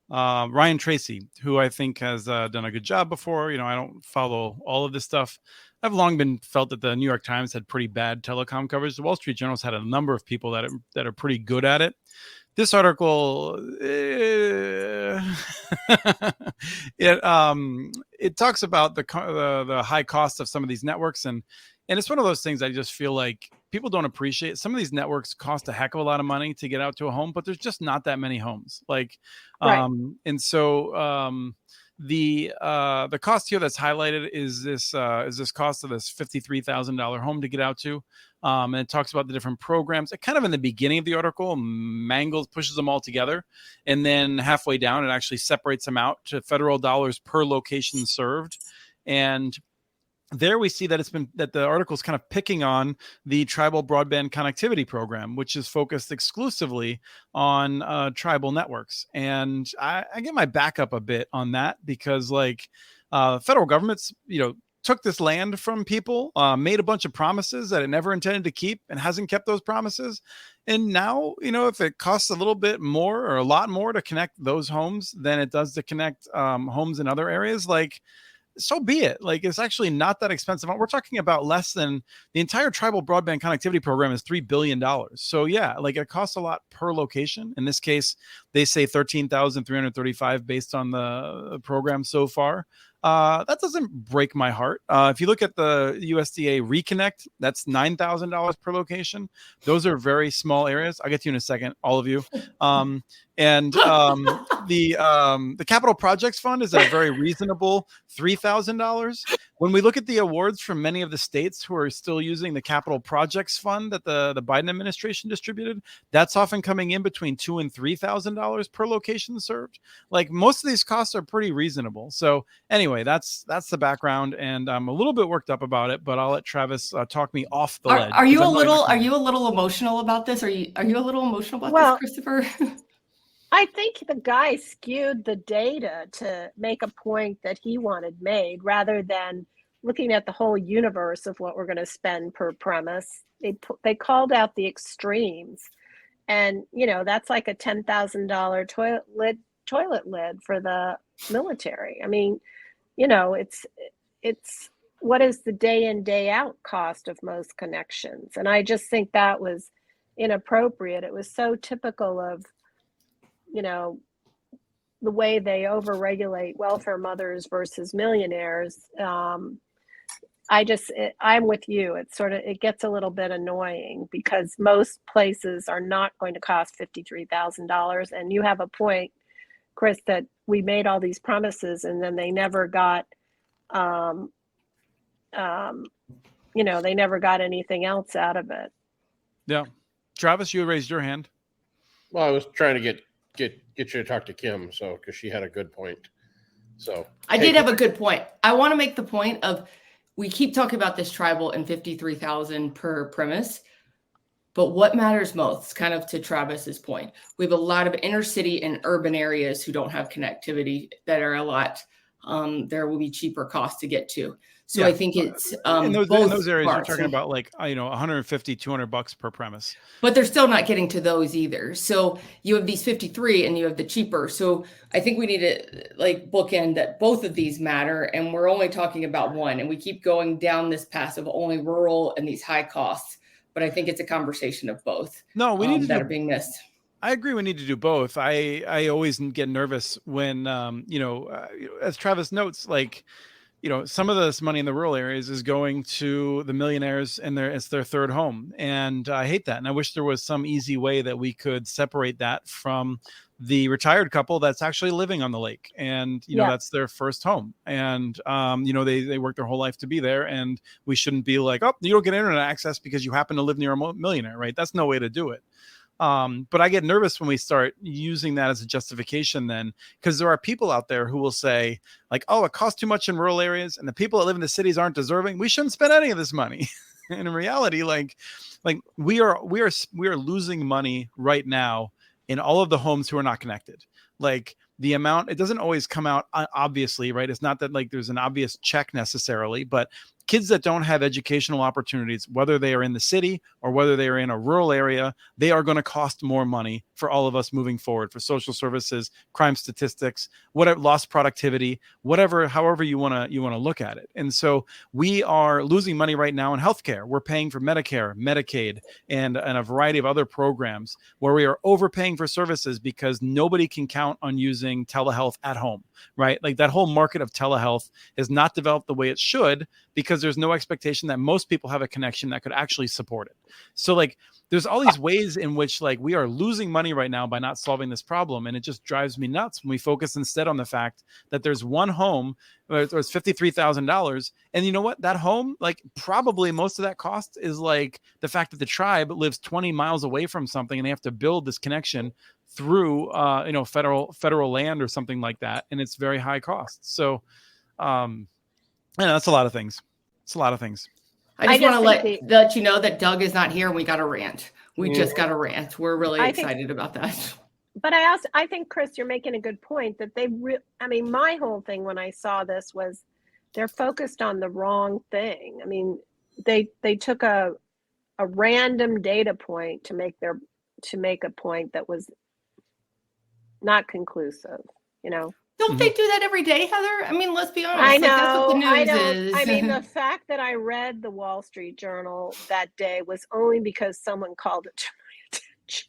Ryan Tracy, who I think has done a good job before. I don't follow all of this stuff. I've long been felt that the New York Times had pretty bad telecom coverage. The Wall Street Journal's had a number of people that are pretty good at it. This article, it talks about the high cost of some of these networks, and it's one of those things I just feel like people don't appreciate. Some of these networks cost a heck of a lot of money to get out to a home, but there's just not that many homes. Right. And so the cost here that's highlighted is this cost of this $53,000 home to get out to. And it talks about the different programs. It kind of in the beginning of the article pushes them all together. And then halfway down, it actually separates them out to federal dollars per location served. And there we see that the article is kind of picking on the tribal broadband connectivity program, which is focused exclusively on tribal networks. And I get my back up a bit on that because federal government's, took this land from people, made a bunch of promises that it never intended to keep and hasn't kept those promises. And now, if it costs a little bit more or a lot more to connect those homes than it does to connect homes in other areas, so be it. It's actually not that expensive. We're talking about less than the entire tribal broadband connectivity program is $3 billion. So yeah, it costs a lot per location. In this case, they say $13,335 based on the program so far. That doesn't break my heart. If you look at the USDA Reconnect, that's $9,000 per location. Those are very small areas. I'll get to you in a second, all of you. And the Capital Projects Fund is a very reasonable $3,000. When we look at the awards from many of the states who are still using the Capital Projects Fund that the Biden administration distributed, that's often coming in between $2,000 and $3,000 per location served. Most of these costs are pretty reasonable. So anyway, that's the background, and I'm a little bit worked up about it, but I'll let Travis talk me off the ledge. Are you a little emotional about this? Are you a little emotional about this, Christopher? I think the guy skewed the data to make a point that he wanted made rather than looking at the whole universe of what we're going to spend per premise. They called out the extremes, and that's like a $10,000 toilet lid for the military. I mean, it's what is the day in, day out cost of most connections? And I just think that was inappropriate. It was so typical of the way they overregulate welfare mothers versus millionaires. I'm with you. It gets a little bit annoying because most places are not going to cost $53,000. And you have a point, Chris, that we made all these promises and then they never got, they never got anything else out of it. Yeah. Travis, you raised your hand. Well, I was trying to get you to talk to Kim, because she had a good point. So I did have a good point. I want to make the point of, we keep talking about this tribal and 53,000 per premise, but what matters most, kind of to Travis's point, we have a lot of inner city and urban areas who don't have connectivity that are a lot. There will be cheaper costs to get to. So yeah. I think it's in those areas parts. You're talking about $150, $200 per premise. But they're still not getting to those either. So you have these 53 and you have the cheaper. So I think we need to bookend that both of these matter, and we're only talking about one. And we keep going down this path of only rural and these high costs. But I think it's a conversation of both. No, we need that are being missed. I agree. We need to do both. I always get nervous when, as Travis notes, like, some of this money in the rural areas is going to the millionaires and it's their third home. And I hate that. And I wish there was some easy way that we could separate that from the retired couple that's actually living on the lake. And, that's their first home. And, they work their whole life to be there. And we shouldn't be like, oh, you don't get internet access because you happen to live near a millionaire, right? That's no way to do it. But I get nervous when we start using that as a justification then, because there are people out there who will say like, oh, it costs too much in rural areas and the people that live in the cities aren't deserving. We shouldn't spend any of this money. And in reality, like we are losing money right now in all of the homes who are not connected. Like the amount, it doesn't always come out obviously, right? It's not that like there's an obvious check necessarily, but kids that don't have educational opportunities, whether they are in the city or whether they are in a rural area, they are going to cost more money for all of us moving forward, for social services, crime statistics, whatever, lost productivity, whatever, however you want to look at it. And so we are losing money right now in healthcare. We're paying for Medicare, Medicaid, and a variety of other programs where we are overpaying for services because nobody can count on using telehealth at home, right? Like that whole market of telehealth is not developed the way it should because there's no expectation that most people have a connection that could actually support it. So like there's all these ways in which like we are losing money right now by not solving this problem. And it just drives me nuts when we focus instead on the fact that there's one home where it's $53,000. And you know what? That home, like probably most of that cost is like the fact that the tribe lives 20 miles away from something and they have to build this connection through, federal land or something like that. And it's very high cost. So, that's a lot of things. It's a lot of things. I just want to let you know that Doug is not here and we got a rant. We just got a rant. We're really excited about that. But I think, Chris, you're making a good point that my whole thing when I saw this was they're focused on the wrong thing. I mean, they took a random data point to make a point that was not conclusive, Don't they do that every day, Heather? I mean, let's be honest. I know. That's what the news is. I mean, the fact that I read the Wall Street Journal that day was only because someone called it to my attention.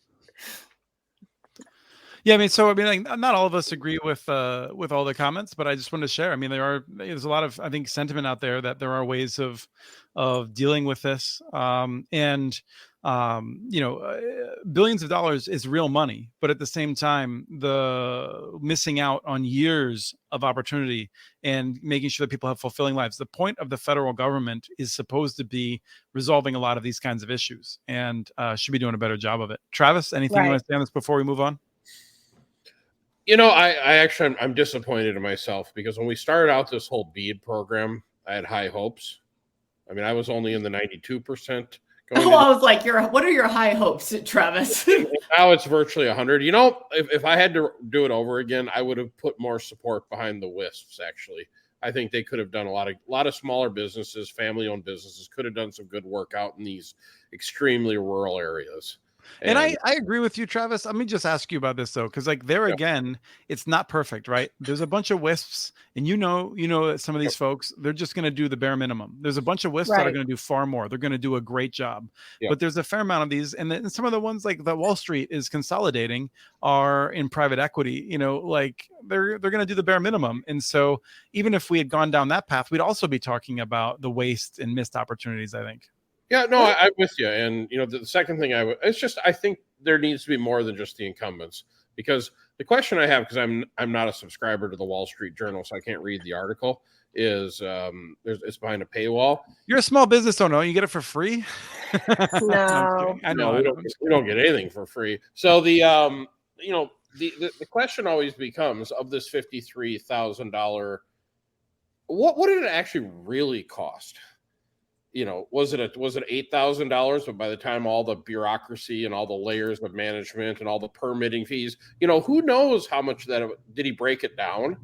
Yeah, like not all of us agree with all the comments, but I just wanted to share. I mean, there's a lot of, I think, sentiment out there that there are ways of dealing with this, billions of dollars is real money, but at the same time, the missing out on years of opportunity and making sure that people have fulfilling lives. The point of the federal government is supposed to be resolving a lot of these kinds of issues and should be doing a better job of it. Travis, anything you want to say on this before we move on? I'm disappointed in myself because when we started out this whole BEAD program, I had high hopes. I mean, I was only in the 92%. I was like, what are your high hopes, Travis? Now it's virtually 100. If I had to do it over again, I would have put more support behind the WISPs, actually. I think they could have done a lot of smaller businesses, family-owned businesses, could have done some good work out in these extremely rural areas. And I agree with you, Travis. Let me just ask you about this though, because like again, it's not perfect, right? There's a bunch of WISPs, and some of these folks, they're just going to do the bare minimum. There's a bunch of WISPs that are going to do far more. They're going to do a great job, but there's a fair amount of these, and then some of the ones like that Wall Street is consolidating are in private equity. Like they're going to do the bare minimum, and so even if we had gone down that path, we'd also be talking about the waste and missed opportunities, I think. Yeah, no, I'm with you. And, the second thing I think there needs to be more than just the incumbents, because the question I have, because I'm not a subscriber to the Wall Street Journal, so I can't read the article, is it's behind a paywall. You're a small business owner. You get it for free? No. I know. We don't get anything for free. So the question always becomes, of this $53,000, what did it actually really cost? Was it $8,000? But by the time all the bureaucracy and all the layers of management and all the permitting fees, who knows how much that did he break it down?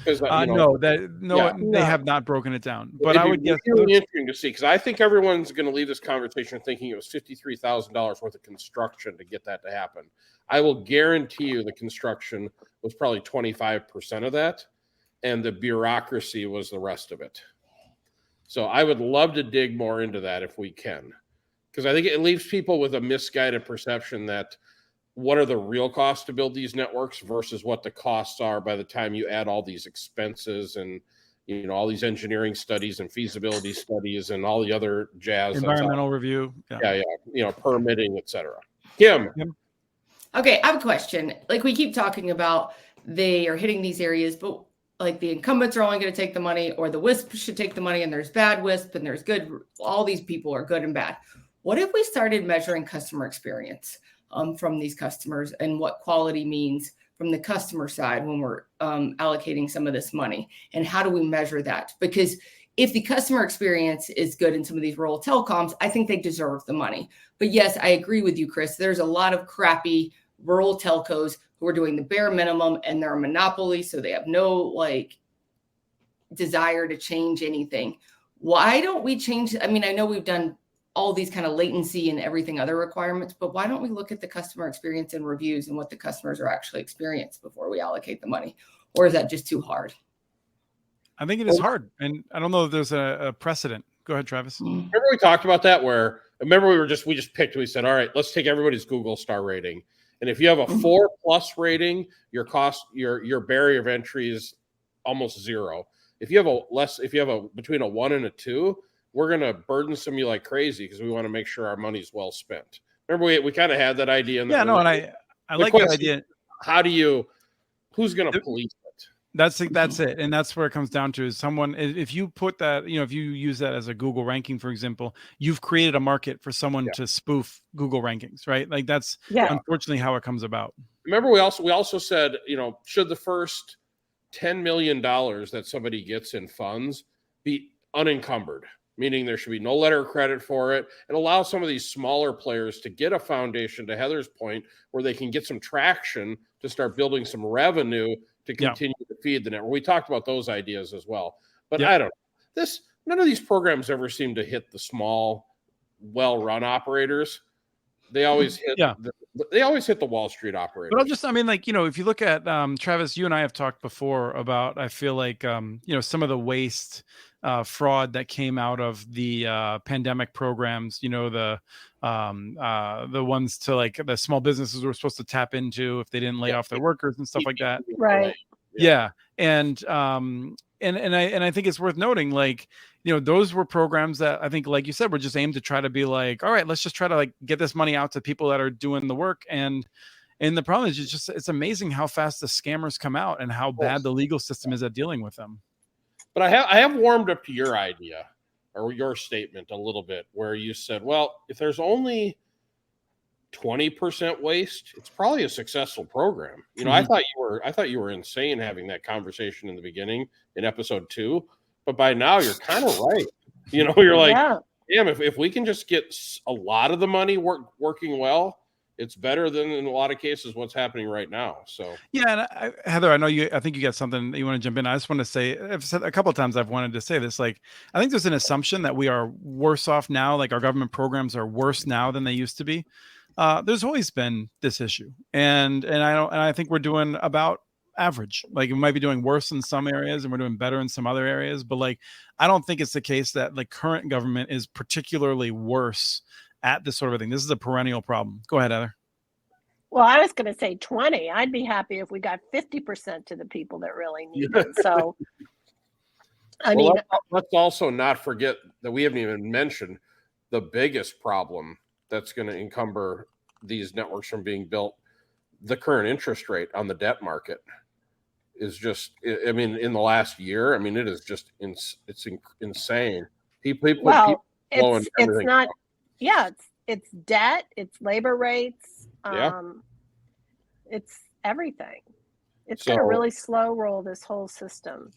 Because they have not broken it down. But I would guess really interesting to see, because I think everyone's going to leave this conversation thinking it was $53,000 worth of construction to get that to happen. I will guarantee you the construction was probably 25% of that, and the bureaucracy was the rest of it. So I would love to dig more into that if we can, because I think it leaves people with a misguided perception that what are the real costs to build these networks versus what the costs are by the time you add all these expenses and, you know, all these engineering studies and feasibility studies and all the other jazz. Environmental review. Yeah. You know, permitting, etc. Kim. Okay, I have a question. Like, we keep talking about they are hitting these areas, but like the incumbents are only going to take the money, or the WISP should take the money, and there's bad WISP and there's good. All these people are good and bad. What if we started measuring customer experience from these customers and what quality means from the customer side when we're allocating some of this money? And how do we measure that? Because if the customer experience is good in some of these rural telecoms, I think they deserve the money. But yes, I agree with you, Chris. There's a lot of crappy rural telcos who are doing the bare minimum, and they're a monopoly, so they have no like desire to change anything. Why don't we change? I mean, I know we've done all these kind of latency and everything other requirements, but why don't we look at the customer experience and reviews and what the customers are actually experiencing before we allocate the money? Or is that just too hard? I think it is hard, and I don't know if there's a precedent. Go ahead, Travis. Remember we talked about that, where remember we just picked, we said, all right, let's take everybody's Google star rating. And if you have a 4+ rating, your barrier of entry is almost zero. If you have between a 1 and a 2, we're going to burdensome you like crazy because we want to make sure our money's well spent. Remember, we kind of had that idea. And I like that idea. Who's going to police it? That's it. And that's where it comes down to, is someone, if you put that, if you use that as a Google ranking, for example, you've created a market for someone to spoof Google rankings, right? Like that's unfortunately how it comes about. Remember, we also said, should the first $10 million that somebody gets in funds be unencumbered, meaning there should be no letter of credit for it, and allow some of these smaller players to get a foundation, to Heather's point, where they can get some traction to start building some revenue to continue to feed the network. We talked about those ideas as well. But I don't know. None of these programs ever seem to hit the small, well-run operators. They always hit the Wall Street operators. But if you look at Travis, you and I have talked before about, I feel like some of the waste fraud that came out of the pandemic programs, the ones to like the small businesses were supposed to tap into if they didn't lay off their workers and stuff like that. Right. Yeah. And I think it's worth noting, like, those were programs that I think, like you said, were just aimed to try to be like, all right, let's just try to like get this money out to people that are doing the work. And the problem is it's amazing how fast the scammers come out and how bad the legal system is at dealing with them. But I have warmed up to your idea or your statement a little bit, where you said, well, if there's only 20% waste, it's probably a successful program. I thought you were insane having that conversation in the beginning in episode 2, but by now you're kind of right. You're like, damn, if we can just get a lot of the money working well, it's better than in a lot of cases what's happening right now. So and Heather, I think you got something that you want to jump in. I just want to say, I've said a couple of times, I've wanted to say this, like, I think there's an assumption that we are worse off now, like our government programs are worse now than they used to be. There's always been this issue, and I think we're doing about average. Like, we might be doing worse in some areas and we're doing better in some other areas, but like, I don't think it's the case that like current government is particularly worse at this sort of thing. This is a perennial problem. Go ahead, Heather. Well, I was going to say 20. I'd be happy if we got 50% to the people that really need it. So, let's also not forget that we haven't even mentioned the biggest problem that's going to encumber these networks from being built. The current interest rate on the debt market is just, in the last year, it is just, it's insane. It's not, it's debt, it's labor rates, it's everything. It's going to really slow roll this whole system.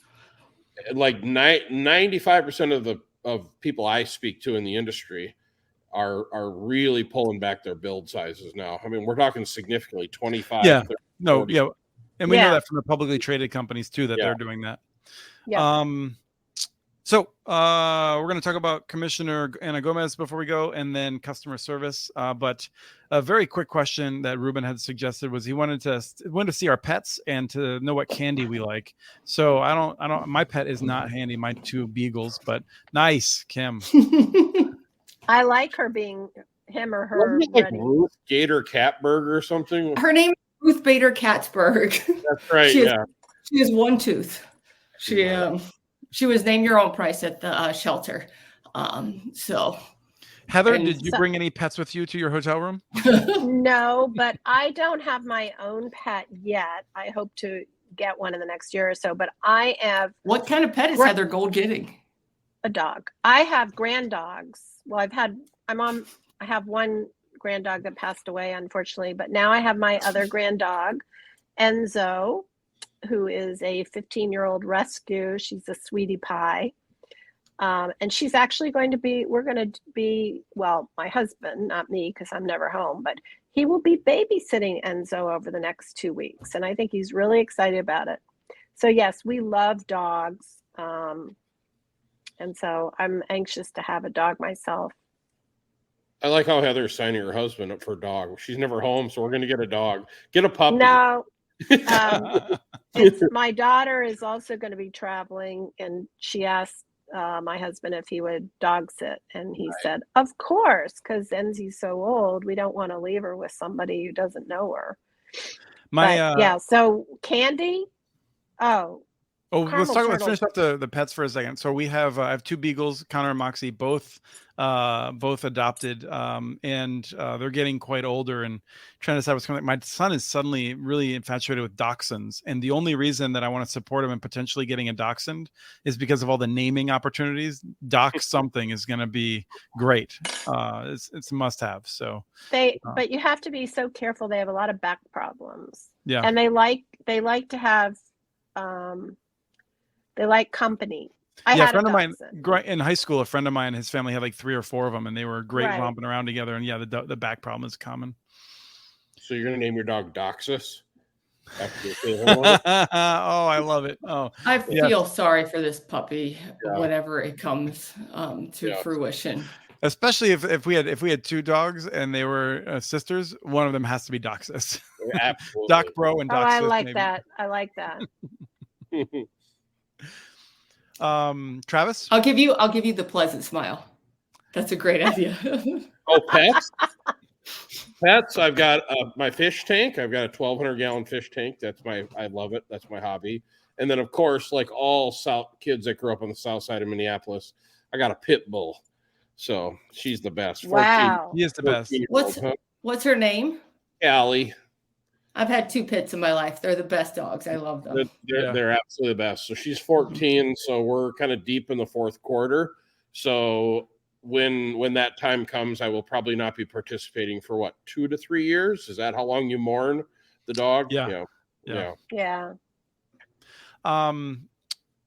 Like 95% of people I speak to in the industry are really pulling back their build sizes now. We're talking significantly 25. 30, 40. And we know that from the publicly traded companies too, that they're doing that. So we're going to talk about Commissioner Ana Gomez before we go, and then customer service. But a very quick question that Ruben had suggested was he wanted to see our pets and to know what candy we like. So I don't. My pet is not handy. My 2 beagles, but nice, Kim. I like her being him or her Wasn't it like ready. Ruth Gator Catberg or something? Her name is Ruth Bader Katzberg. That's right. She Yeah. has one tooth. She was named your own price at the shelter. So Heather, and did you so- bring any pets with you to your hotel room? No, but I don't have my own pet yet. I hope to get one in the next year or so, but I have What kind of pet is Heather Gold getting? a dog. I have grand dogs. Well, I have one grand dog that passed away, unfortunately, but now I have my other grand dog, Enzo, who is a 15-year-old rescue. She's a sweetie pie. And she's actually we're going to be, well, my husband, not me, because I'm never home, but he will be babysitting Enzo over the next 2 weeks. And I think he's really excited about it. So yes, we love dogs. And so I'm anxious to have a dog myself. I like how Heather's signing her husband up for a dog. She's never home, so we're going to get a dog. Get a puppy. No, my daughter is also going to be traveling, and she asked my husband if he would dog sit, and he said, of course, because Enzi's so old, we don't want to leave her with somebody who doesn't know her. So Candy, let's finish up the pets for a second. So we have I have 2 beagles, Connor and Moxie, both adopted, and they're getting quite older and trying to decide what's coming. My son is suddenly really infatuated with dachshunds, and the only reason that I want to support him in potentially getting a dachshund is because of all the naming opportunities. Doc something is going to be great. It's a must-have. So but you have to be so careful. They have a lot of back problems. Yeah, and they like to have they like company. A friend of mine in high school, a friend of mine, his family had like 3 or 4 of them, and they were great romping around together. And yeah, the back problem is common. So you're going to name your dog Doxus? Oh, I love it. Oh, I feel sorry for this puppy whenever it comes to fruition. Especially if we had 2 dogs and they were sisters, one of them has to be Doxus. Absolutely. Doc Bro and Doxus. I like that. I like that. Travis, I'll give you the pleasant smile. That's a great idea. Oh, pets. I've got my fish tank. I've got a 1,200-gallon fish tank. I love it. That's my hobby. And then, of course, like all kids that grew up on the south side of Minneapolis, I got a pit bull. So she's the best. Wow. He is the best. What's her name? Allie. I've had 2 pits in my life. They're the best dogs. I love them. They're absolutely the best. So she's 14. So we're kind of deep in the 4th quarter. So when that time comes, I will probably not be participating for 2 to 3 years. Is that how long you mourn the dog? Yeah.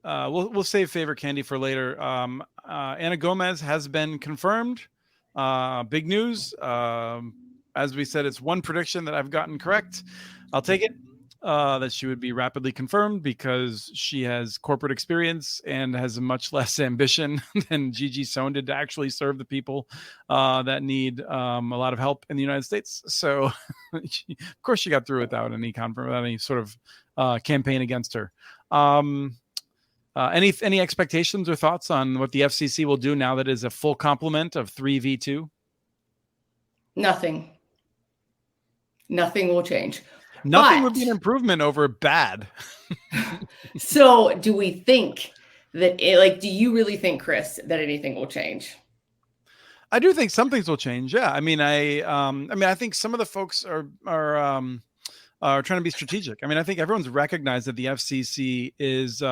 We'll save favorite candy for later. Anna Gomez has been confirmed. Big news. As we said, it's one prediction that I've gotten correct. I'll take it. That she would be rapidly confirmed because she has corporate experience and has much less ambition than Gigi Sohn did to actually serve the people that need a lot of help in the United States. So, of course, she got through without any sort of campaign against her. Any expectations or thoughts on what the FCC will do now that is a full complement of 3v2? Nothing will change. Nothing would be an improvement over bad. So do we think that do you really think, Chris, that anything will change? I do think some things will change. Yeah. I think some of the folks are trying to be strategic. I think everyone's recognized that the FCC is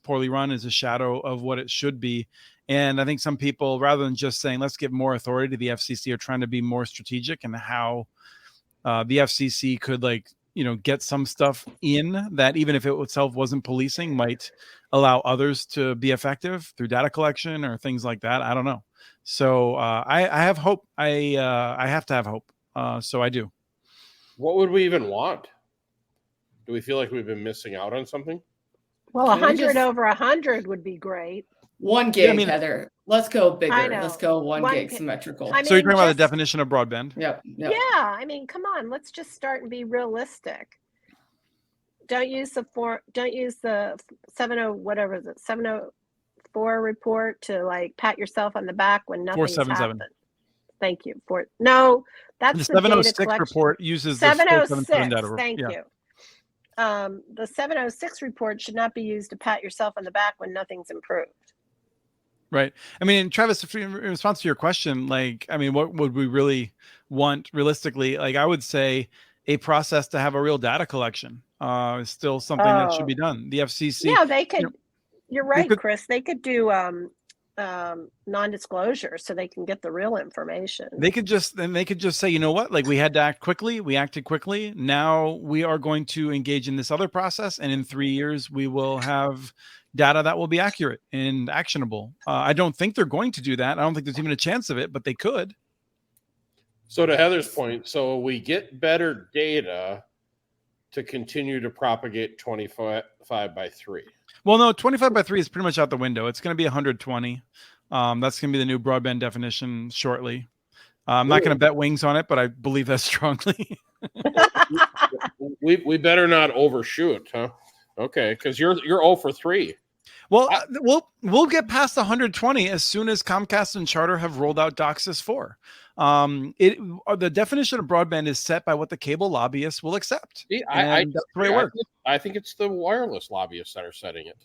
poorly run, is a shadow of what it should be. And I think some people, rather than just saying, let's give more authority to the FCC, are trying to be more strategic in how the FCC could get some stuff in that, even if it itself wasn't policing, might allow others to be effective through data collection or things like that. I don't know. So I have hope. I have to have hope. So I do. What would we even want? Do we feel like we've been missing out on something? Well, 100 over 100 would be great. 1 gig, Heather. Let's go bigger. Let's go 1 gig symmetrical. So you're talking about the definition of broadband? Yep. Yeah. Come on. Let's just start and be realistic. Don't use the 704 report to pat yourself on the back when nothing's happened. Thank you for no. That's The the data 706 collection. report uses the 477 data. 706. Thank Yeah. you. The 706 report should not be used to pat yourself on the back when nothing's improved. Right. I mean, Travis, in response to your question, like, I mean, what would we really want realistically? Like, I would say a process to have a real data collection is still something that should be done. The FCC. Yeah, they could. You're right, could, Chris. They could do non-disclosure so they can get the real information. They could just say, you know what, like, we had to act quickly. We acted quickly. Now we are going to engage in this other process. And in 3 years, we will have data that will be accurate and actionable. I don't think they're going to do that. I don't think there's even a chance of it, but they could. So to Heather's point, so we get better data to continue to propagate 25 by 3. Well, no, 25 by 3 is pretty much out the window. It's going to be 120. That's going to be the new broadband definition shortly. I'm not going to bet wings on it, but I believe that strongly. we better not overshoot, huh? Okay, because you're 0 for 3. Well, we'll get past 120 as soon as Comcast and Charter have rolled out DOCSIS 4. The definition of broadband is set by what the cable lobbyists will accept. That's the way it works. I think it's the wireless lobbyists that are setting it.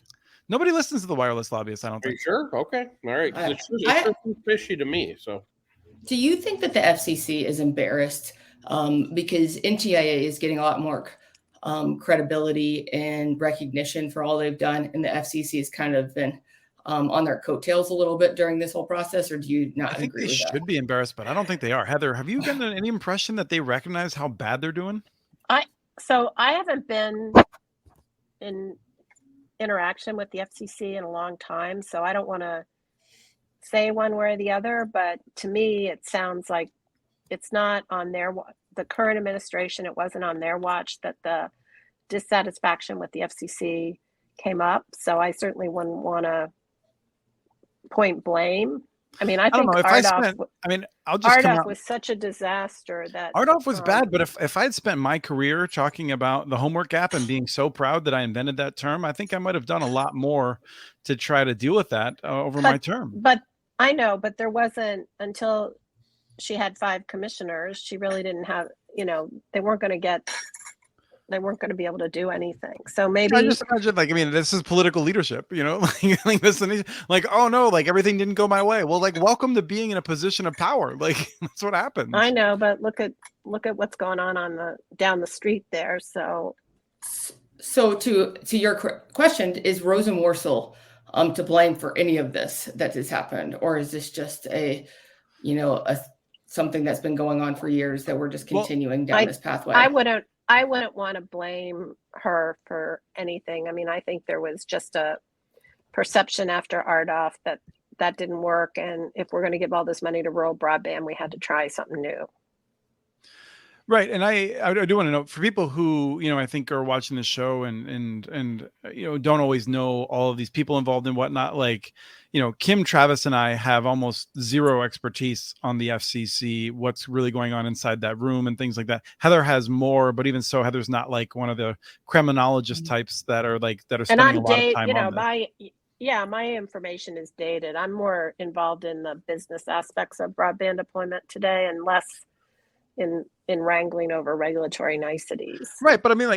Nobody listens to the wireless lobbyists, I don't think. Are you sure? Okay. All right. It sure seems fishy to me. So, do you think that the FCC is embarrassed because NTIA is getting a lot more credibility and recognition for all they've done, and the FCC has kind of been on their coattails a little bit during this whole process, or do you not agree with that? I think they should be embarrassed, but I don't think they are. Heather, have you gotten any impression that they recognize how bad they're doing? I haven't been in interaction with the FCC in a long time, so I don't want to say one way or the other, but to me, it sounds like it's not on the current administration. It wasn't on their watch that the dissatisfaction with the FCC came up. So I certainly wouldn't want to point blame. I mean, I think RDOF was such a disaster that RDOF was bad. But if I'd spent my career talking about the homework gap and being so proud that I invented that term, I think I might have done a lot more to try to deal with that over my term. But I know, but there wasn't until she had 5 commissioners. She really didn't have, they weren't going to be able to do anything. So maybe I just imagine, this is political leadership, like, oh no, like everything didn't go my way. Well, like, welcome to being in a position of power. Like, that's what happens. I know, but look at what's going on down the street there. So to your question, is Rosa Morsel to blame for any of this that has happened, or is this just something that's been going on for years that we're just continuing down this pathway? I wouldn't want to blame her for anything. I mean, I think there was just a perception after RDOF that didn't work. And if we're going to give all this money to rural broadband, we had to try something new. Right. And I do want to know, for people who, I think are watching the show and don't always know all of these people involved and whatnot, like, Kim, Travis, and I have almost zero expertise on the FCC, what's really going on inside that room and things like that. Heather has more, but even so, Heather's not like one of the criminologist types that are spending a lot of time on this. My information is dated. I'm more involved in the business aspects of broadband deployment today and less in wrangling over regulatory niceties. Right. But I mean,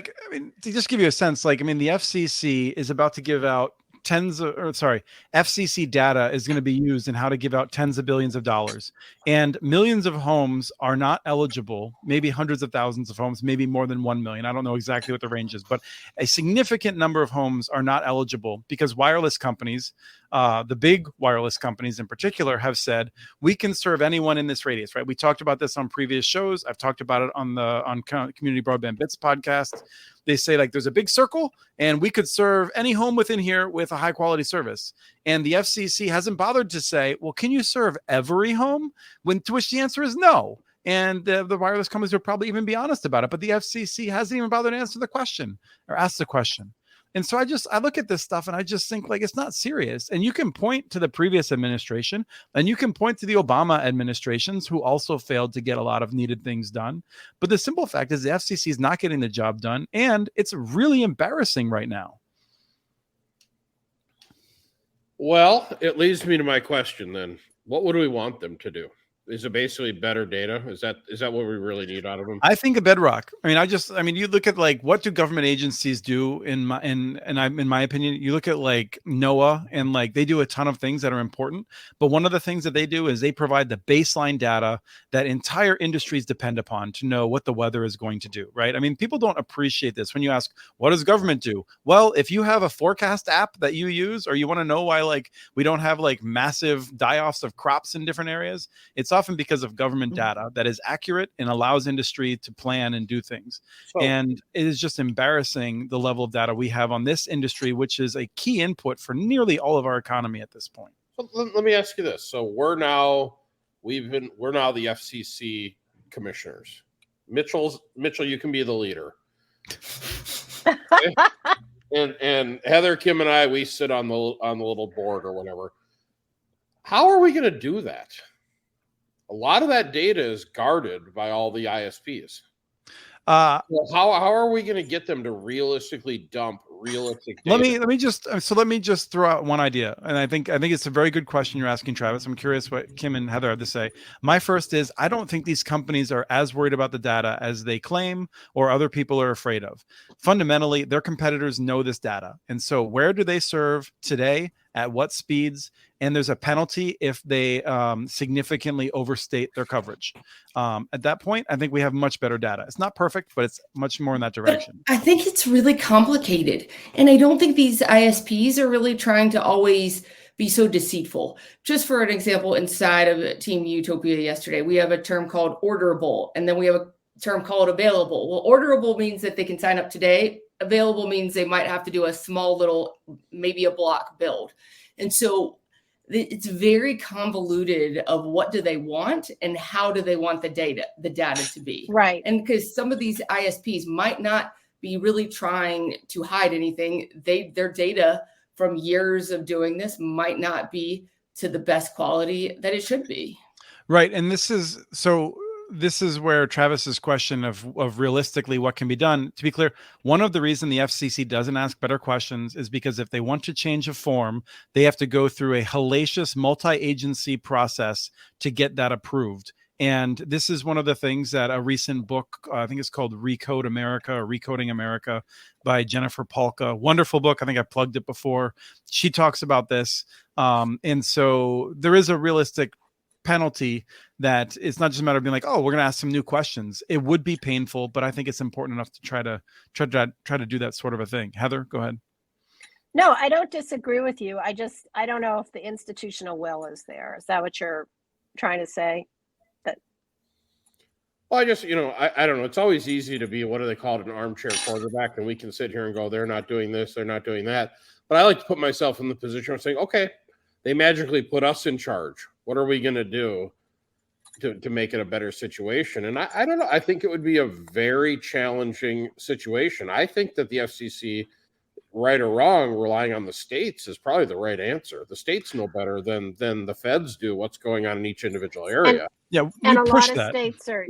to just give you a sense, the FCC is about to give out FCC data is going to be used in how to give out tens of billions of dollars, and millions of homes are not eligible. Maybe hundreds of thousands of homes, maybe more than 1 million. I don't know exactly what the range is, but a significant number of homes are not eligible because wireless companies, the big wireless companies in particular, have said we can serve anyone in this radius. Right? We talked about this on previous shows. I've talked about it on Community Broadband Bits podcast. They say there's a big circle and we could serve any home within here with a high quality service. And the FCC hasn't bothered to say, well, can you serve every home? To which the answer is no. And the wireless companies would probably even be honest about it. But the FCC hasn't even bothered to answer the question or ask the question. And so I look at this stuff and I just think it's not serious. And you can point to the previous administration and you can point to the Obama administrations who also failed to get a lot of needed things done. But the simple fact is the FCC is not getting the job done. And it's really embarrassing right now. Well, it leads me to my question then. What would we want them to do? Is it basically better data? Is that what we really need out of them? I think a bedrock. I mean, you look at like what do government agencies do in my opinion, you look at like NOAA and like they do a ton of things that are important. But one of the things that they do is they provide the baseline data that entire industries depend upon to know what the weather is going to do, right? I mean, people don't appreciate this when you ask, what does government do? Well, if you have a forecast app that you use, or you want to know why like we don't have like massive die-offs of crops in different areas, it's often because of government data that is accurate and allows industry to plan and do things. So, And it is just embarrassing the level of data we have on this industry, which is a key input for nearly all of our economy at this point. let me ask you this. So we're now the FCC commissioners. Mitchell, you can be the leader. Okay? And Heather, Kim, and I, we sit on the little board or whatever. How are we going to do that? A lot of that data is guarded by all the ISPs. How are we going to get them to realistically dump realistic data? Let me just throw out one idea, and I think it's a very good question you're asking, Travis. I'm curious what Kim and Heather have to say. My first is I don't think these companies are as worried about the data as they claim or other people are afraid of. Fundamentally, their competitors know this data, and so where do they serve today? At what speeds? And there's a penalty if they significantly overstate their coverage. At that point, I think we have much better data. It's not perfect, but it's much more in that direction. But I think it's really complicated. And I don't think these ISPs are really trying to always be so deceitful. Just for an example, inside of Team Utopia yesterday, we have a term called orderable, and then we have a term called available. Well, orderable means that they can sign up today. Available means they might have to do a small little, maybe a block build. And so it's very convoluted of what do they want and how do they want the data to be. Right. And because some of these ISPs might not be really trying to hide anything, their data from years of doing this might not be to the best quality that it should be. Right. And this is where Travis's question of realistically what can be done. To be clear, one of the reasons the FCC doesn't ask better questions is because if they want to change a form, they have to go through a hellacious multi-agency process to get that approved. And this is one of the things that a recent book, I think it's called Recode America or Recoding America by Jennifer Polka, wonderful book. I think I plugged it before. She talks about this. And so there is a realistic penalty that it's not just a matter of being like, oh, we're going to ask some new questions. It would be painful, but I think it's important enough to try to do that sort of a thing. Heather, go ahead. No, I don't disagree with you. I don't know if the institutional will is there. Is that what you're trying to say? Well, I just, I don't know. It's always easy to be, what do they call it, an armchair quarterback, and we can sit here and go, they're not doing this, they're not doing that. But I like to put myself in the position of saying, okay, they magically put us in charge. What are we going to do to make it a better situation? And I don't know. I think it would be a very challenging situation. I think that the FCC, right or wrong, relying on the states is probably the right answer. The states know better than the feds do what's going on in each individual area. And a lot of states are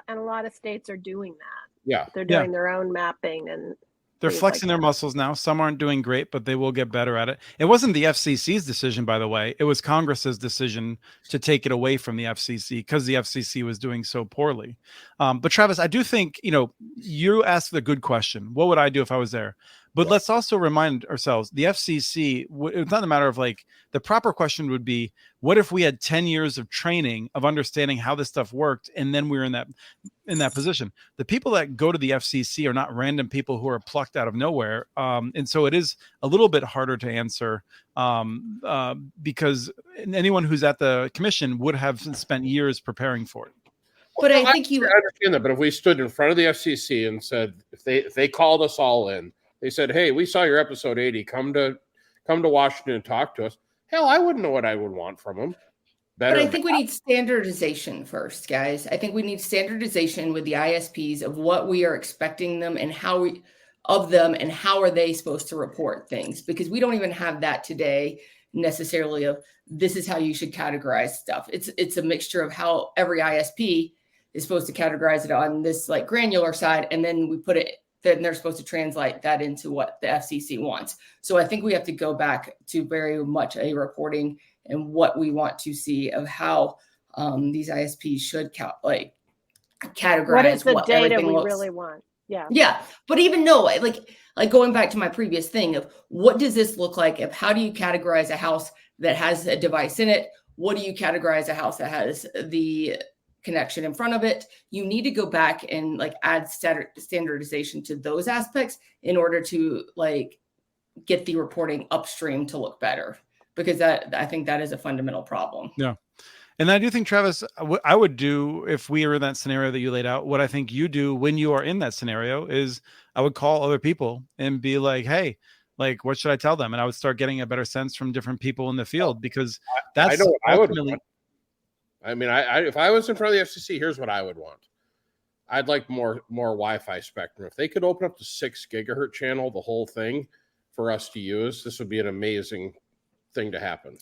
and a lot of states are doing that. Yeah. They're doing their own mapping and they're flexing their muscles now. Some aren't doing great, but they will get better at it. It wasn't the FCC's decision, by the way. It was Congress's decision to take it away from the FCC because the FCC was doing so poorly. But Travis, I do think, you asked the good question. What would I do if I was there? But let's also remind ourselves, the FCC, it's not a matter of like, the proper question would be, what if we had 10 years of training of understanding how this stuff worked, and then we were in that position? The people that go to the FCC are not random people who are plucked out of nowhere. And so it is a little bit harder to answer because anyone who's at the commission would have spent years preparing for it. But I think I understand that. But if we stood in front of the FCC and said, if they called us all in, they said, hey, we saw your episode 80. Come to Washington and talk to us. Hell, I wouldn't know what I would want from them. But I think we need standardization first, guys. I think we need standardization with the ISPs of what we are expecting them and how are they supposed to report things, because we don't even have that today necessarily of this is how you should categorize stuff. It's a mixture of how every ISP is supposed to categorize it on this like granular side, and then then they're supposed to translate that into what the FCC wants. So I think we have to go back to very much a reporting and what we want to see of how these ISPs should categorize What is the what data everything we looks. really want? Yeah. Yeah, but even though, like going back to my previous thing of what does this look like? If how do you categorize a house that has a device in it? What do you categorize a house that has the connection in front of it? You need to go back and like add standardization to those aspects in order to like get the reporting upstream to look better, because I think that is a fundamental problem. Yeah. And I do think, Travis, what I would do if we were in that scenario that you laid out, what I think you do when you are in that scenario is I would call other people and be like, hey, like, what should I tell them? And I would start getting a better sense from different people in the field, because that's I know what I would ultimately. want. I mean, if I was in front of the FCC, here's what I would want. I'd like more Wi-Fi spectrum. If they could open up the 6 gigahertz channel, the whole thing for us to use, this would be an amazing thing to happen.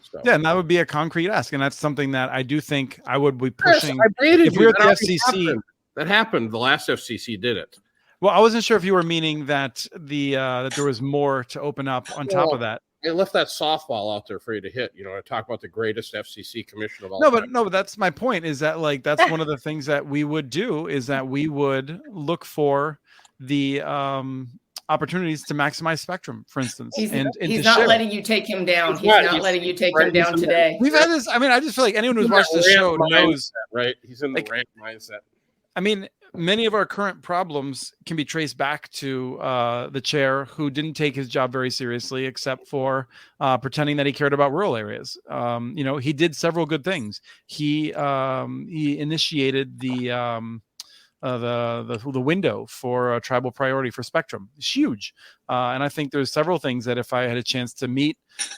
So. Yeah, and that would be a concrete ask, and that's something that I do think I would be pushing. Yes, I baited if you. we were at the That FCC. That happened. The last FCC did it. Well, I wasn't sure if you were meaning that that there was more to open up on top of that. I left that softball out there for you to hit. You know, to talk about the greatest FCC commission of all time. No, but that's my point. Is that like that's one of the things that we would do is that we would look for the opportunities to maximize spectrum, for instance. He's and he's not letting you take him down. He's not letting you take him down today. We've had this. I mean, I just feel like anyone who's watched the show knows, right? He's in the rant mindset. I mean, many of our current problems can be traced back to the chair who didn't take his job very seriously, except for pretending that he cared about rural areas. You know, he did several good things. He initiated the window for a tribal priority for spectrum. It's huge. And I think there's several things that if I had a chance to meet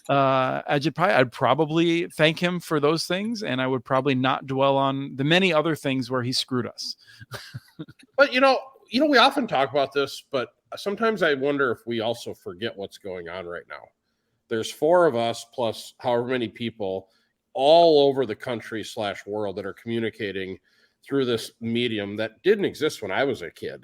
Ajit Pai, I'd probably thank him for those things. And I would probably not dwell on the many other things where he screwed us. But, you know, we often talk about this, but sometimes I wonder if we also forget what's going on right now. There's 4 of us plus however many people all over the country / world that are communicating through this medium that didn't exist when I was a kid.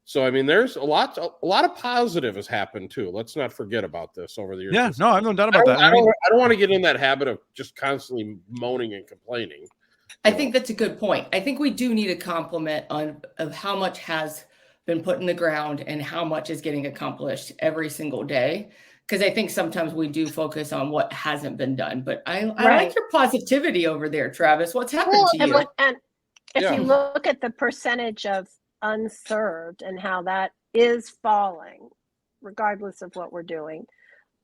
So, I mean, there's a lot of positive has happened too. Let's not forget about this over the years. Yeah, no, I've no doubt about that. I don't want to get in that habit of just constantly moaning and complaining. I think that's a good point. I think we do need a compliment of how much has been put in the ground and how much is getting accomplished every single day. Because I think sometimes we do focus on what hasn't been done. But I like your positivity over there, Travis. What's happened to you? And if you look at the percentage of unserved and how that is falling, regardless of what we're doing,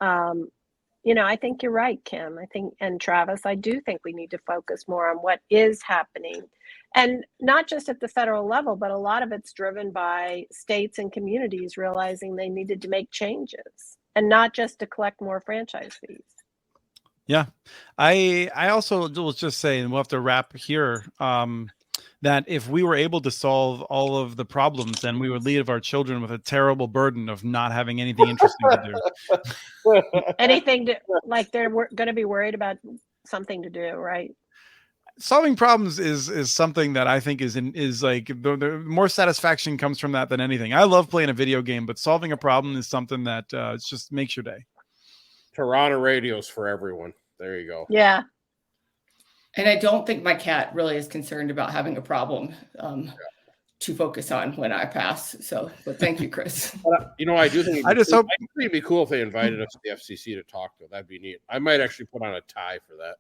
you know, I think you're right, Kim. I think, and Travis, I do think we need to focus more on what is happening, and not just at the federal level, but a lot of it's driven by states and communities realizing they needed to make changes, and not just to collect more franchise fees. Yeah, I also will just say, and we'll have to wrap here, that if we were able to solve all of the problems, then we would leave our children with a terrible burden of not having anything interesting to do. Anything to, like, they're going to be worried about something to do, right? Solving problems is something that I think is like the more satisfaction comes from that than anything. I love playing a video game, but solving a problem is something that it just makes your day. Toronto radios for everyone. There you go. Yeah. And I don't think my cat really is concerned about having a problem to focus on when I pass. So, but thank you, Chris. You know, I do think I just hope it'd be cool if they invited us to the FCC to talk to. That'd be neat. I might actually put on a tie for that.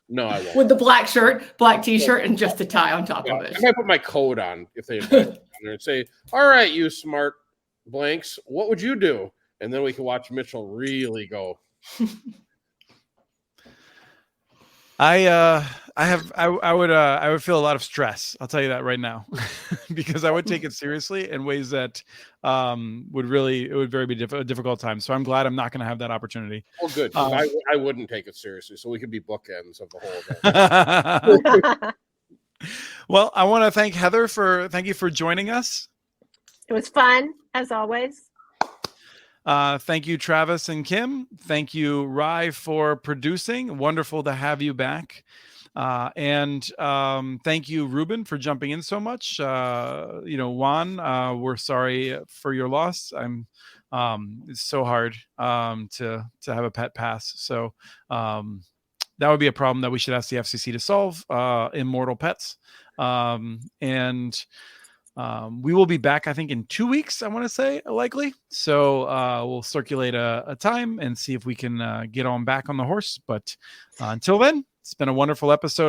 No, I won't. With the black shirt, black t-shirt, and just a tie on top of it. I might put my coat on if they invite me on there and say, "All right, you smart blanks, what would you do?" And then we can watch Mitchell really go. I would feel a lot of stress. I'll tell you that right now, because I would take it seriously in ways that would be a difficult time. So I'm glad I'm not going to have that opportunity. Oh, good. I wouldn't take it seriously, so we could be bookends of the whole event. Well, I want to thank Heather thank you for joining us. It was fun as always. Thank you, Travis and Kim. Thank you, Rye, for producing. Wonderful to have you back. And thank you, Ruben, for jumping in so much. Juan, we're sorry for your loss. It's so hard to have a pet pass. So that would be a problem that we should ask the FCC to solve. Immortal pets, and we will be back, I think, in 2 weeks, I want to say, likely. So we'll circulate a time and see if we can get on back on the horse. But until then, it's been a wonderful episode.